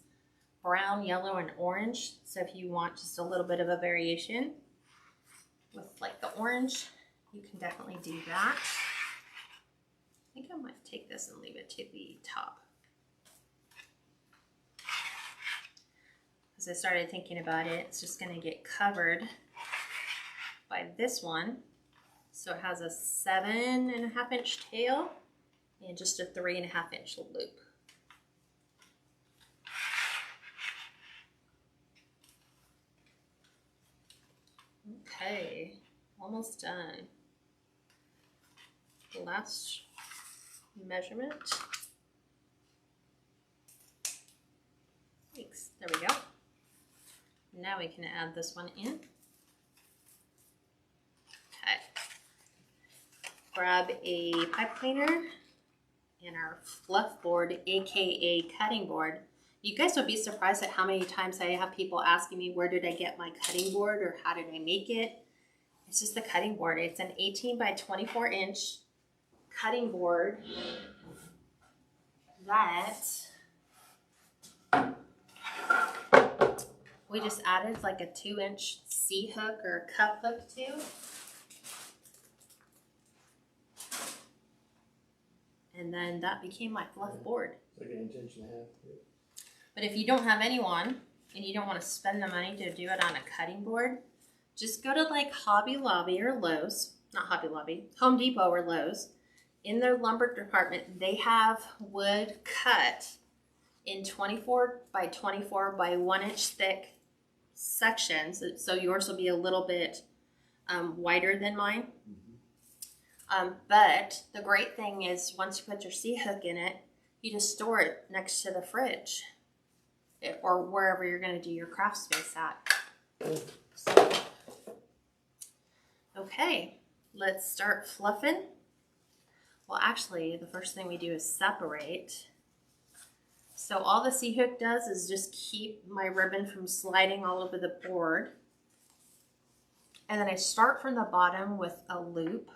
S1: brown, yellow, and orange. So if you want just a little bit of a variation with like the orange, you can definitely do that. I think I might take this and leave it to the top. As I started thinking about it, it's just going to get covered by this one. So it has a 7.5-inch tail and just a 3.5-inch loop. Okay, almost done. Last measurement. Thanks. There we go. Now we can add this one in. Okay. Grab a pipe cleaner and our fluff board, aka cutting board. You guys would be surprised at how many times I have people asking me, where did I get my cutting board or how did I make it? It's just the cutting board. It's an 18 by 24 inch cutting board that we just added like a 2-inch C-hook or cup hook to. And then that became my fluff board.
S2: It's like an inch and a half. Yeah.
S1: But if you don't have anyone and you don't want to spend the money to do it on a cutting board, just go to like Hobby Lobby or Lowe's, not Hobby Lobby, Home Depot or Lowe's. In their lumber department, they have wood cut in 24 by 24 by 1-inch thick sections. So yours will be a little bit wider than mine. But the great thing is once you put your C-hook in it, you just store it next to the fridge or wherever you're going to do your craft space at. So, okay, let's start fluffing. Well, actually, the first thing we do is separate. So all the C-hook does is just keep my ribbon from sliding all over the board. And then I start from the bottom with a loop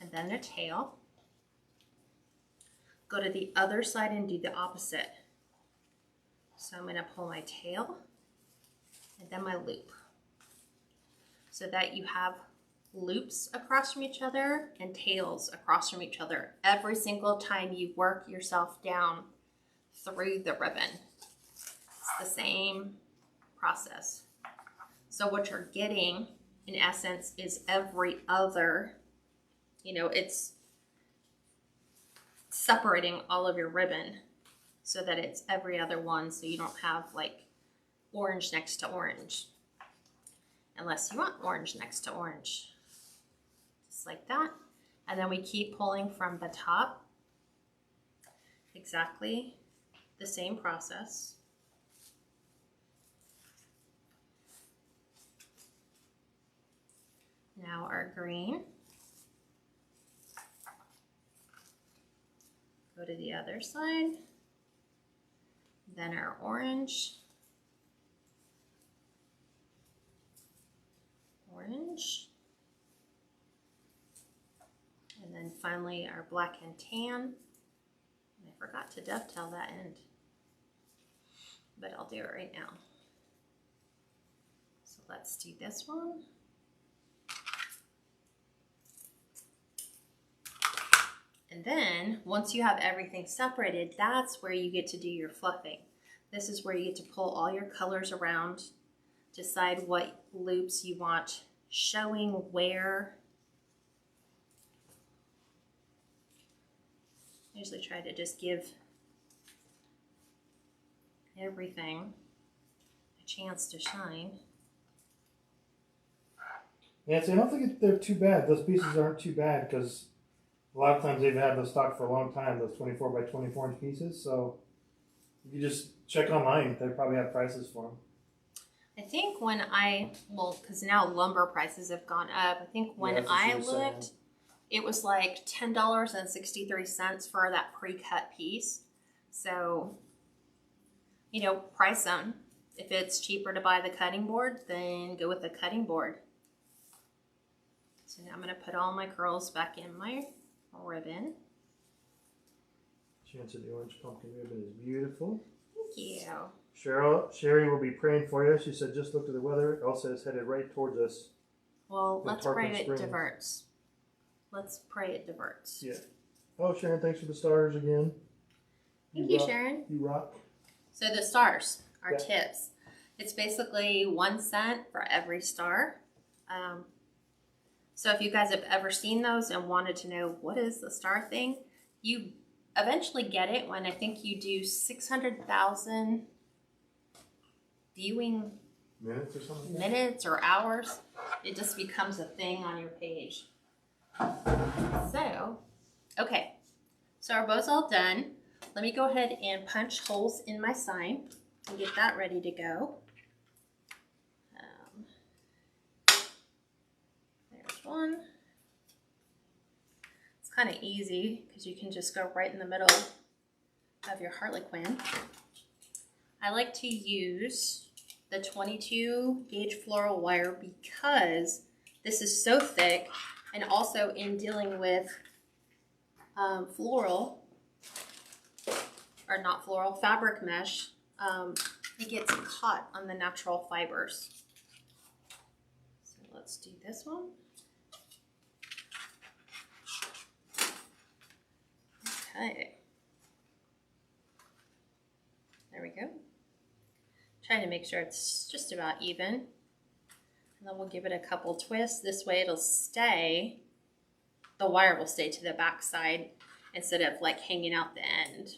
S1: and then a tail. Go to the other side and do the opposite. So I'm going to pull my tail and then my loop so that you have loops across from each other and tails across from each other every single time you work yourself down through the ribbon. It's the same process. So what you're getting in essence is every other you know, it's separating all of your ribbon so that it's every other one, so you don't have like orange next to orange, unless you want orange next to orange. Just like that. And then we keep pulling from the top. Exactly the same process. Now our green. Go to the other side. Then our orange. Orange. And then finally our black and tan. And I forgot to dovetail that end, but I'll do it right now. So let's do this one. And then once you have everything separated, that's where you get to do your fluffing. This is where you get to pull all your colors around, decide what loops you want showing where. I usually try to just give everything a chance to shine.
S2: Yeah, so I don't think they're too bad. Those pieces aren't too bad because a lot of times they've had those stock for a long time, those 24 by 24 inch pieces. So if you just check online, they probably have prices for them.
S1: I think when because now lumber prices have gone up. I think when I looked, it was like $10.63 for that pre-cut piece. So, you know, price them. If it's cheaper to buy the cutting board, then go with the cutting board. So now I'm going to put all my curls back in my ribbon.
S2: Chance of the orange pumpkin ribbon is beautiful.
S1: Thank you.
S2: Sherry will be praying for you. She said, just look to the weather. Elsa is headed right towards us.
S1: Well, let's pray it diverts. Let's pray it diverts.
S2: Yeah. Oh, Sharon, thanks for the stars again.
S1: Thank you, Sharon.
S2: You rock.
S1: So the stars are tips. It's basically 1 cent for every star. So if you guys have ever seen those and wanted to know what is the star thing, you eventually get it when I think you do 600,000 viewing
S2: minutes or something.
S1: Minutes or hours. It just becomes a thing on your page. So, okay. So our bow's all done. Let me go ahead and punch holes in my sign and get that ready to go. There's one. It's kind of easy because you can just go right in the middle of your Harlequin. I like to use the 22 gauge floral wire because this is so thick, and also in dealing with fabric mesh, it gets caught on the natural fibers. So let's do this one. Okay. There we go. Trying to make sure it's just about even. And then we'll give it a couple twists. This way it'll stay, the wire will stay to the back side instead of like hanging out the end.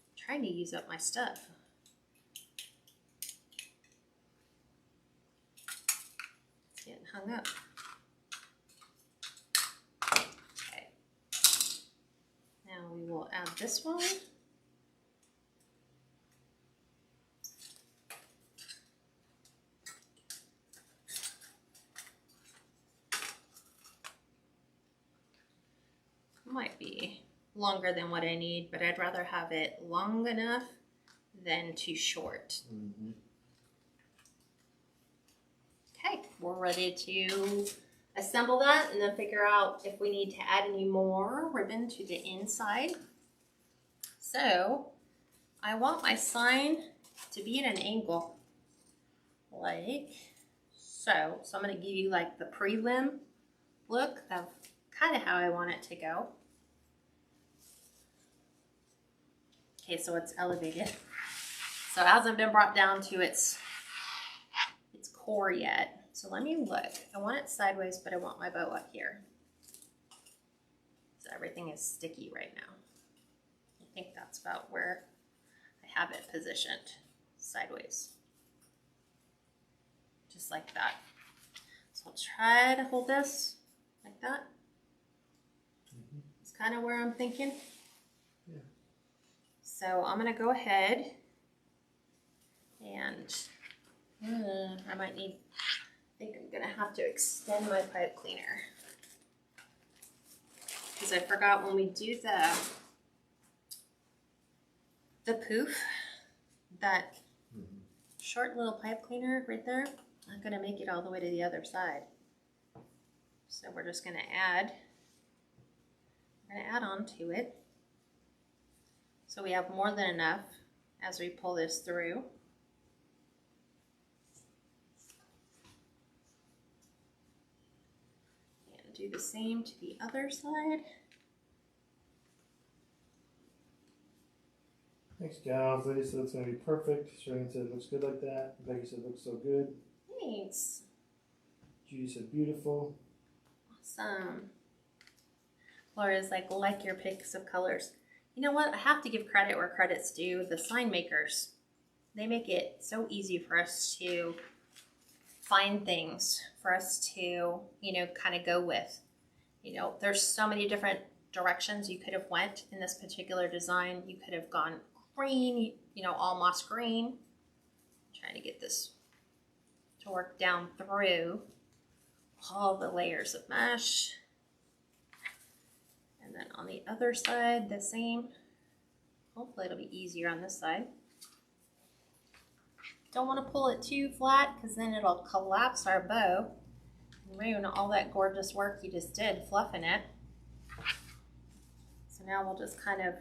S1: I'm trying to use up my stuff. It's getting hung up. Okay. Now we will add this one. Might be longer than what I need, but I'd rather have it long enough than too short.
S2: Mm-hmm.
S1: Okay, we're ready to assemble that and then figure out if we need to add any more ribbon to the inside. So I want my sign to be at an angle like so. So I'm going to give you like the prelim look of kind of how I want it to go. Okay, so it's elevated. So it hasn't been brought down to its core yet. So let me look. I want it sideways, but I want my bow up here. everything is sticky right now. I think that's about where I have it positioned, sideways. Just like that. So I'll try to hold this like that. It's kind of where I'm thinking.
S2: Yeah.
S1: So I'm gonna go ahead and I might need, I think I'm gonna have to extend my pipe cleaner. Because I forgot when we do the poof, that short little pipe cleaner right there, I'm gonna make it all the way to the other side. So we're just gonna add on to it. So we have more than enough as we pull this through. And do the same to the other side.
S2: Thanks, gals. Lady said it's going to be perfect. Shirley said it looks good like that. Becky said it looks so good.
S1: Thanks.
S2: Judy said beautiful.
S1: Awesome. Laura's like your picks of colors. You know what? I have to give credit where credit's due. The sign makers, they make it so easy for us to find things, for us to, you know, kind of go with. You know, there's so many different directions you could have went in this particular design. You could have gone green, you know, all moss green. I'm trying to get this to work down through all the layers of mesh. And then on the other side, the same. Hopefully it'll be easier on this side. Don't want to pull it too flat because then it'll collapse our bow and ruin all that gorgeous work you just did fluffing it. So now we'll just kind of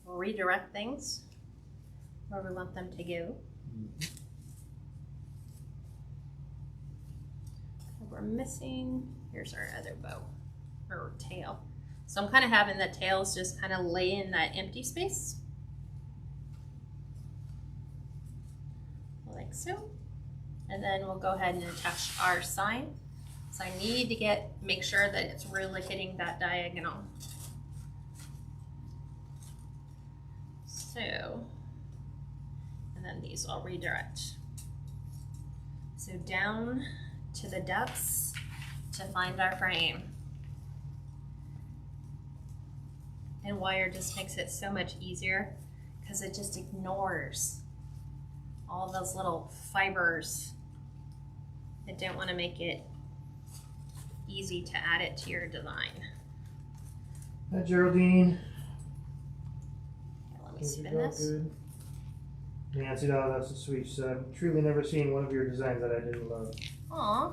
S1: redirect things where we want them to go. We're missing, here's our other bow, or tail. So I'm kind of having the tails just kind of lay in that empty space. Like so. And then we'll go ahead and attach our sign. So I need to make sure that it's really hitting that diagonal. So, and then these I'll redirect. So down to the depths to find our frame. And wire just makes it so much easier because it just ignores all those little fibers that don't want to make it easy to add it to your design.
S2: Hi, Geraldine.
S1: Okay, let me spin this.
S2: Good. Nancy, oh, that's so sweet. She said, I've truly never seen one of your designs that I didn't love.
S1: Aw.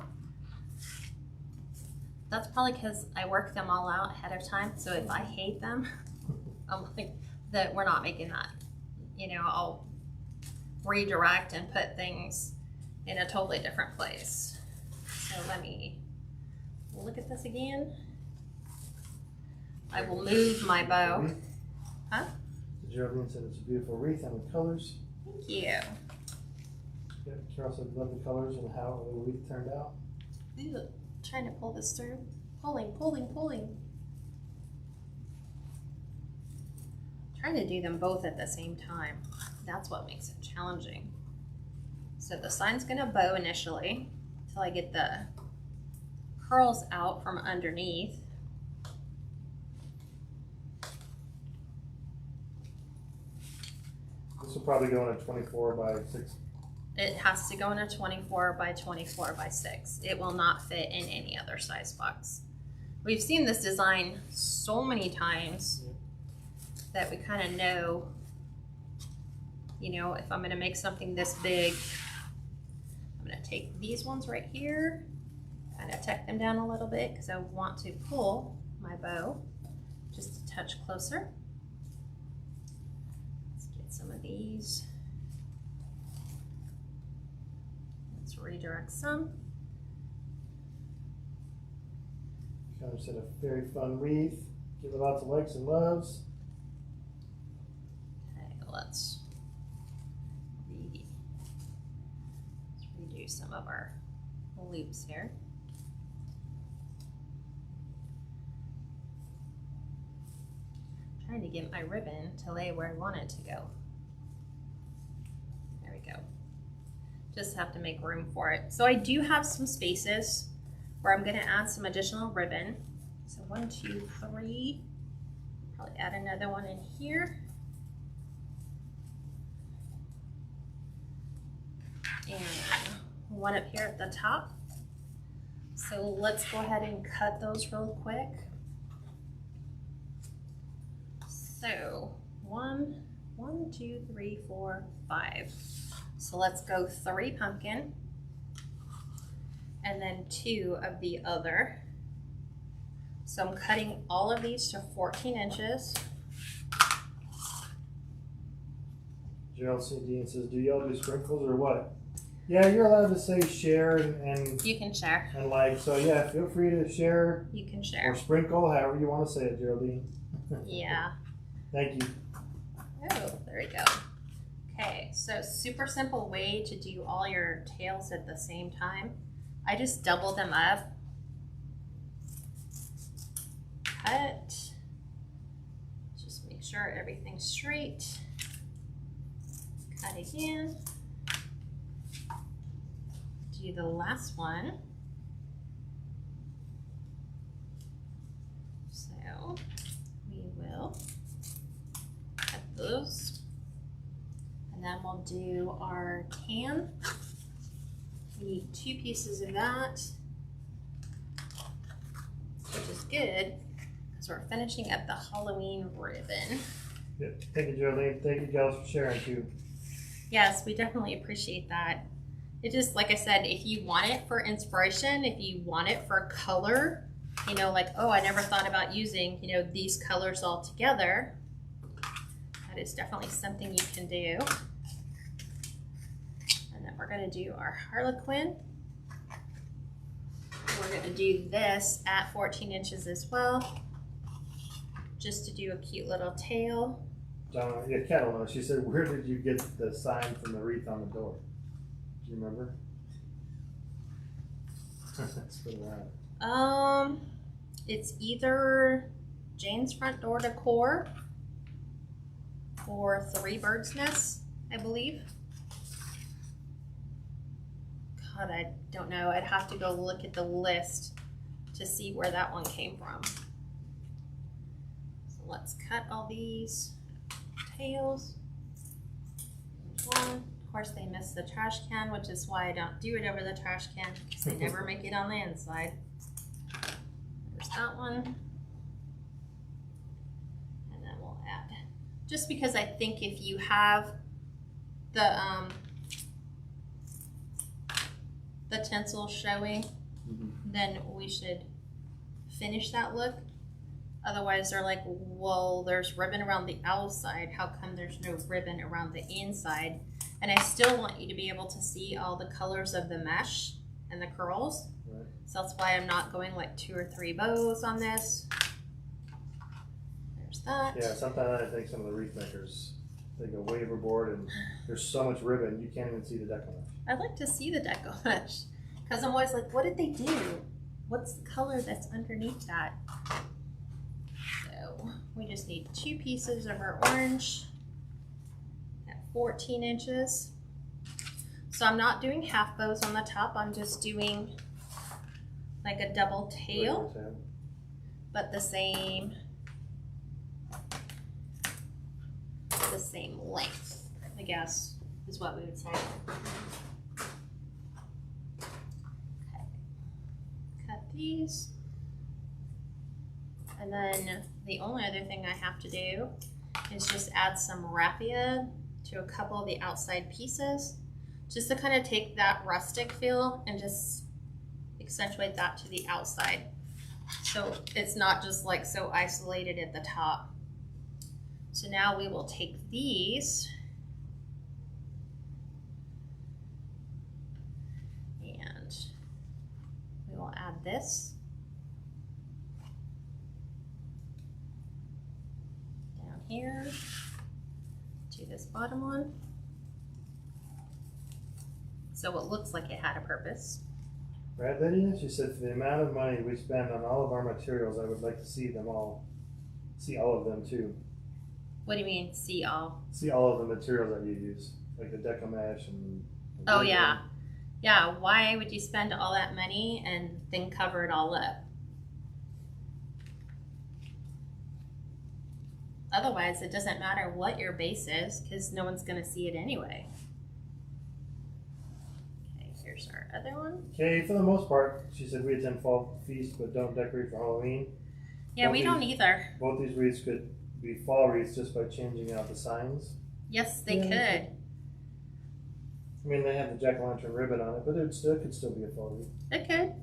S1: That's probably because I work them all out ahead of time. So if I hate them, I'm like, that we're not making that. You know, I'll redirect and put things in a totally different place. So let me look at this again. I will move my bow. Huh?
S2: Geraldine said it's a beautiful wreath and the colors.
S1: Thank you.
S2: Yeah, Carol said love the colors and how the wreath turned out.
S1: Ooh, trying to pull this through. Pulling, pulling, pulling. Trying to do them both at the same time. That's what makes it challenging. So the sign's gonna bow initially until I get the curls out from underneath.
S2: This will probably go in a 24 by 6.
S1: It has to go in a 24 by 24 by 6. It will not fit in any other size box. We've seen this design so many times that we kind of know, you know, if I'm going to make something this big, I'm going to take these ones right here, kind of tuck them down a little bit because I want to pull my bow just a touch closer. Let's get some of these. Let's redirect some.
S2: Connor said a very fun wreath. Give it lots of likes and loves.
S1: Okay, let's redo some of our loops here. trying to get my ribbon to lay where I want it to go. There we go. Just have to make room for it. So I do have some spaces where I'm going to add some additional ribbon. So 1, 2, 3. Probably add another one in here. And one up here at the top. So let's go ahead and cut those real quick. So 1, 2, 3, 4, 5. So let's go 3 pumpkin and then 2 of the other. So I'm cutting all of these to 14 inches.
S2: JLCD says, do y'all do sprinkles or what? Yeah, you're allowed to say share and
S1: you can share.
S2: And like, so yeah, feel free to share.
S1: You can share.
S2: Or sprinkle, however you want to say it, Geraldine.
S1: Yeah.
S2: Thank you.
S1: Oh, there we go. Okay, so super simple way to do all your tails at the same time. I just double them up. Cut. Just make sure everything's straight. Cut again. Do the last one. So we will cut those. And then we'll do our can. We need 2 pieces of that, which is good because we're finishing up the Halloween ribbon.
S2: Yep. Thank you, Geraldine. Thank you, girls, for sharing too.
S1: Yes, we definitely appreciate that. It just, like I said, if you want it for inspiration, if you want it for color, you know, like, oh, I never thought about using, you know, these colors all together, that is definitely something you can do. And then we're going to do our Harlequin. We're going to do this at 14 inches as well, just to do a cute little tail.
S2: Yeah, Kat will know. She said, where did you get the sign from the wreath on the door? Do you remember? That's pretty loud.
S1: It's either Jane's Front Door Decor or Three Birds Nests, I believe. God, I don't know. I'd have to go look at the list to see where that one came from. So let's cut all these tails. There's one. Of course, they missed the trash can, which is why I don't do it over the trash can, because they never make it on the inside. There's that one. And then we'll add, just because I think if you have the tinsel showing, then we should finish that look. Otherwise, they're like, well, there's ribbon around the outside. How come there's no ribbon around the inside? And I still want you to be able to see all the colors of the mesh and the curls. Right. So that's why I'm not going like 2 or 3 bows on this. There's that.
S2: Yeah, sometimes I think some of the wreath makers, they go way overboard and there's so much ribbon, you can't even see the deco mesh.
S1: I'd like to see the deco mesh because I'm always like, what did they do? What's the color that's underneath that? So we just need 2 pieces of our orange. 14 inches. So I'm not doing half bows on the top, I'm just doing like a double tail, but the same length, I guess, is what we would say. Okay. Cut these. And then the only other thing I have to do is just add some raffia to a couple of the outside pieces, just to kind of take that rustic feel and just accentuate that to the outside. So it's not just like so isolated at the top. So now we will take these and we will add this down here to this bottom one. So it looks like it had a purpose.
S2: Brad Lydia, she said, for the amount of money we spend on all of our materials, I would like to see all of them too.
S1: What do you mean, see all?
S2: See all of the materials that you use, like the Deco mesh and.
S1: Oh yeah, yeah. Why would you spend all that money and then cover it all up? Otherwise, it doesn't matter what your base is because no one's going to see it anyway. Okay, here's our other one.
S2: Okay, for the most part, she said we attend fall feast but don't decorate for Halloween.
S1: Yeah, we don't either.
S2: Both these wreaths could be fall wreaths just by changing out the signs.
S1: Yes, they could.
S2: I mean, they have the jack-o'-lantern ribbon on it, but it could still be a fall wreath.
S1: It could.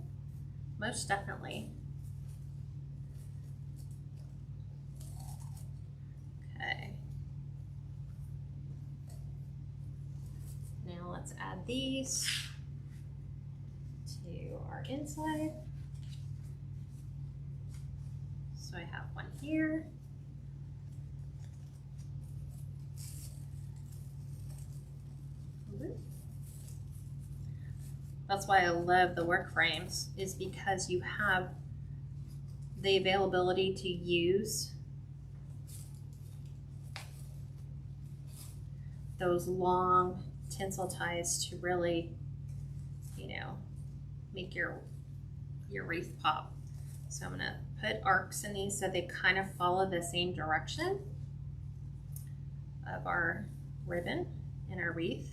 S1: Most definitely. Okay. Now let's add these to our inside. So I have one here. That's why I love the work frames, is because you have the availability to use those long tinsel ties to really, you know, make your wreath pop. So I'm gonna put arcs in these so they kind of follow the same direction of our ribbon and our wreath.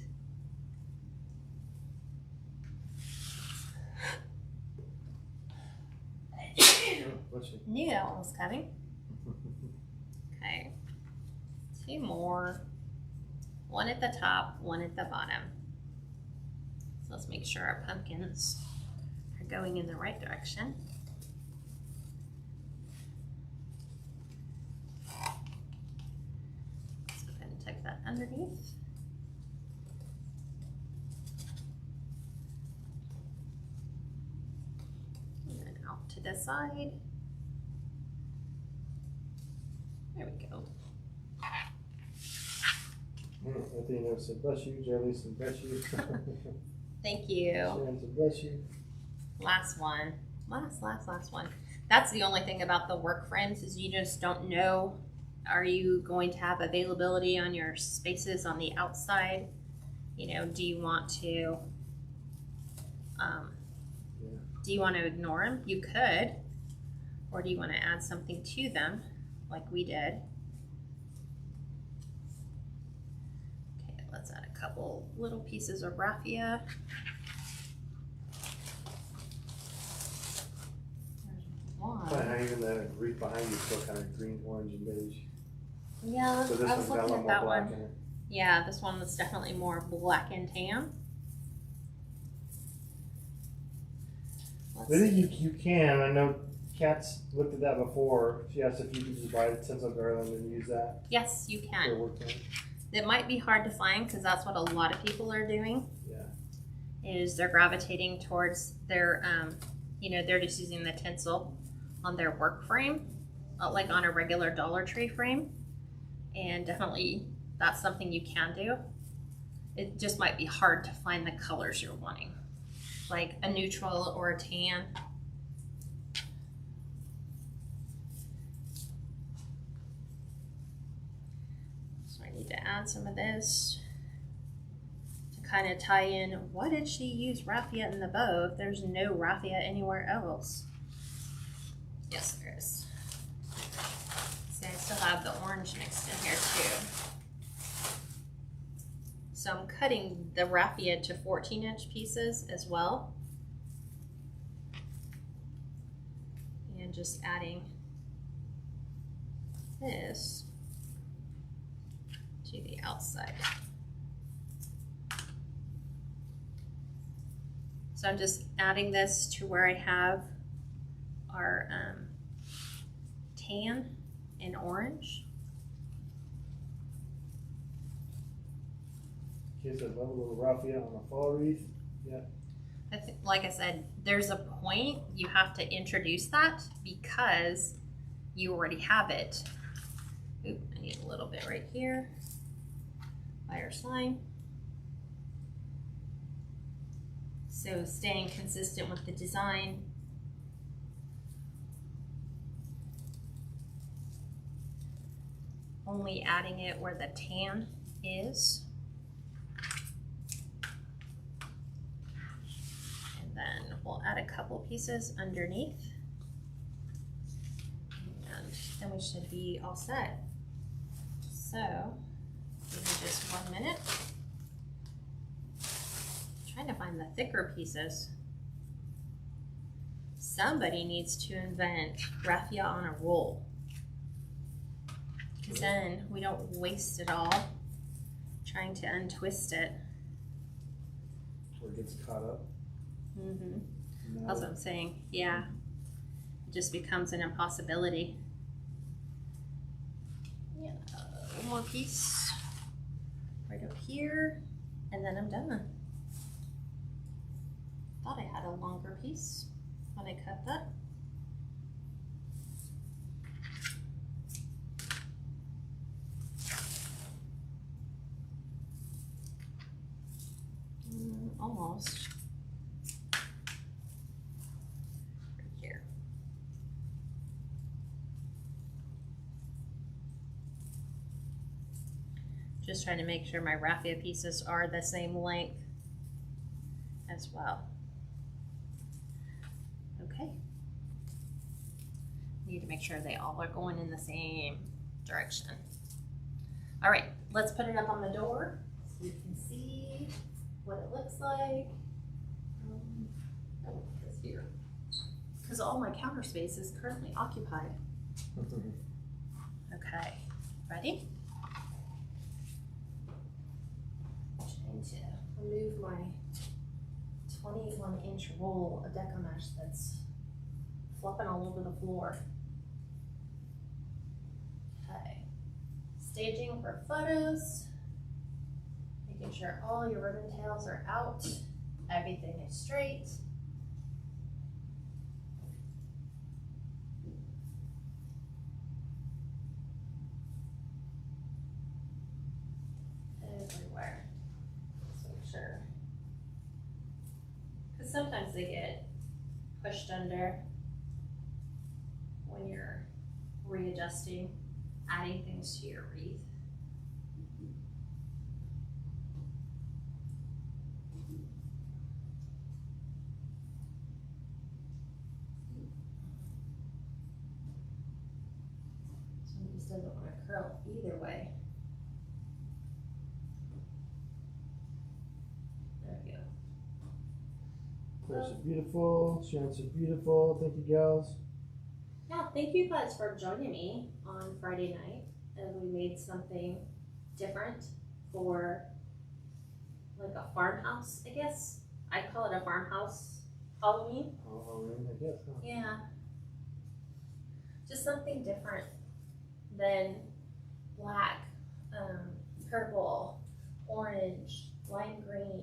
S1: Knew that one was coming. Okay, 2 more. One at the top, one at the bottom. So let's make sure our pumpkins are going in the right direction. Let's go ahead and tuck that underneath. And then out to the side. There we go.
S2: Athena said, bless you. Jerry said, bless you.
S1: Thank you.
S2: Sharon said, bless you.
S1: Last one. Last one. That's the only thing about the work frames is you just don't know. Are you going to have availability on your spaces on the outside? You know, do you want to ignore them? You could. Or do you want to add something to them like we did? Okay, let's add a couple little pieces of raffia.
S2: How even the wreath behind you is still kind of green, orange, and beige.
S1: Yeah,
S2: So this
S1: I was
S2: one's got a
S1: looking
S2: lot
S1: at
S2: more
S1: that
S2: black
S1: one.
S2: in it.
S1: Yeah, this one was definitely more black and tan.
S2: I think you can. I know Kat's looked at that before. She asked if you could just buy the tinsel garland and use that.
S1: Yes, you
S2: For
S1: can.
S2: work time.
S1: It might be hard to find because that's what a lot of people are doing.
S2: Yeah.
S1: Is they're gravitating towards their, they're just using the tinsel on their work frame, like on a regular Dollar Tree frame. And definitely that's something you can do. It just might be hard to find the colors you're wanting, like a neutral or a tan. So I need to add some of this to kind of tie in. Why did she use raffia in the bow if there's no raffia anywhere else? Yes, there is. See, I still have the orange mixed in here too. So I'm cutting the raffia to 14-inch pieces as well. And just adding this to the outside. So I'm just adding this to where I have our tan and orange.
S2: Kids that love a little raffia on a fall wreath. Yeah.
S1: Like I said, there's a point you have to introduce that because you already have it. Oop, I need a little bit right here by our sign. So staying consistent with the design. only adding it where the tan is. And then we'll add a couple pieces underneath. And then we should be all set. So, give me just 1 minute. I'm trying to find the thicker pieces. Somebody needs to invent raffia on a roll. Because then we don't waste it all trying to untwist it.
S2: Or it gets caught up.
S1: Mm-hmm. No. That's what I'm saying. Yeah. It just becomes an impossibility. Yeah. One more piece right up here, and then I'm done. Thought I had a longer piece when I cut that. Almost. Right here. Just trying to make sure my raffia pieces are the same length as well. Okay. Need to make sure they all are going in the same direction. All right, let's put it up on the door so you can see what it looks like. Oh, this here. Because all my counter space is currently occupied. Okay, ready? Trying to remove my 21-inch roll of Deco mesh that's flopping all over the floor. Okay, staging for photos. Making sure all your ribbon tails are out, everything is straight. Everywhere. So make sure. Because sometimes they get pushed under when you're readjusting, adding things to your wreath. Doesn't want to curl either way. There we go.
S2: Claire's so beautiful. Sharon's so beautiful. Thank you, gals.
S1: Yeah, thank you guys for joining me on Friday night as we made something different for like a farmhouse, I guess. I call it a farmhouse Halloween.
S2: Oh, Halloween, I guess. Huh?
S1: Yeah. Just something different than black, purple, orange, lime green.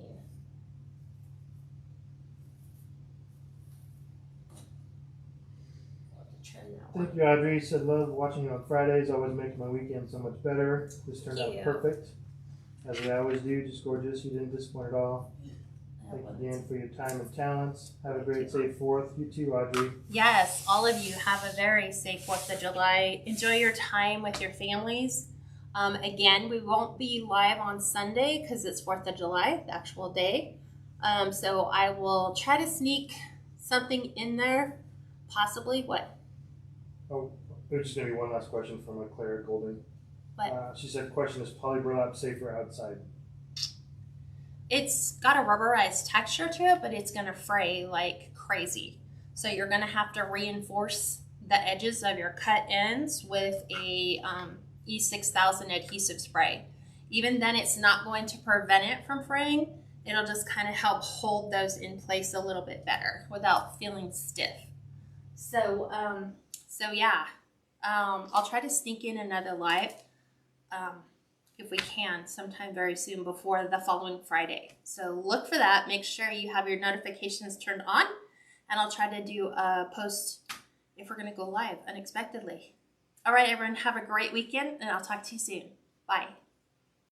S1: I'll have to trim that one.
S2: Thank you, Audrey. Said love watching you on Fridays. Always makes my weekend so much better. This turned out perfect, as we always do. Just gorgeous. You didn't disappoint at all. Thank you again for your time and talents. Have a great, safe 4th. You too, Audrey.
S1: Yes, all of you have a very safe 4th of July. Enjoy your time with your families. Again, we won't be live on Sunday because it's 4th of July, the actual day. So I will try to sneak something in there, possibly. What?
S2: Oh, there's just going to be one last question from Claire Golden.
S1: What?
S2: She said, question, is poly burlap safer outside?
S1: It's got a rubberized texture to it, but it's going to fray like crazy. So you're going to have to reinforce the edges of your cut ends with a E6000 adhesive spray. Even then, it's not going to prevent it from fraying. It'll just kind of help hold those in place a little bit better without feeling stiff. So, yeah, I'll try to sneak in another live. If we can, sometime very soon before the following Friday. So look for that. Make sure you have your notifications turned on, and I'll try to do a post if we're going to go live unexpectedly. All right, everyone, have a great weekend, and I'll talk to you soon. Bye.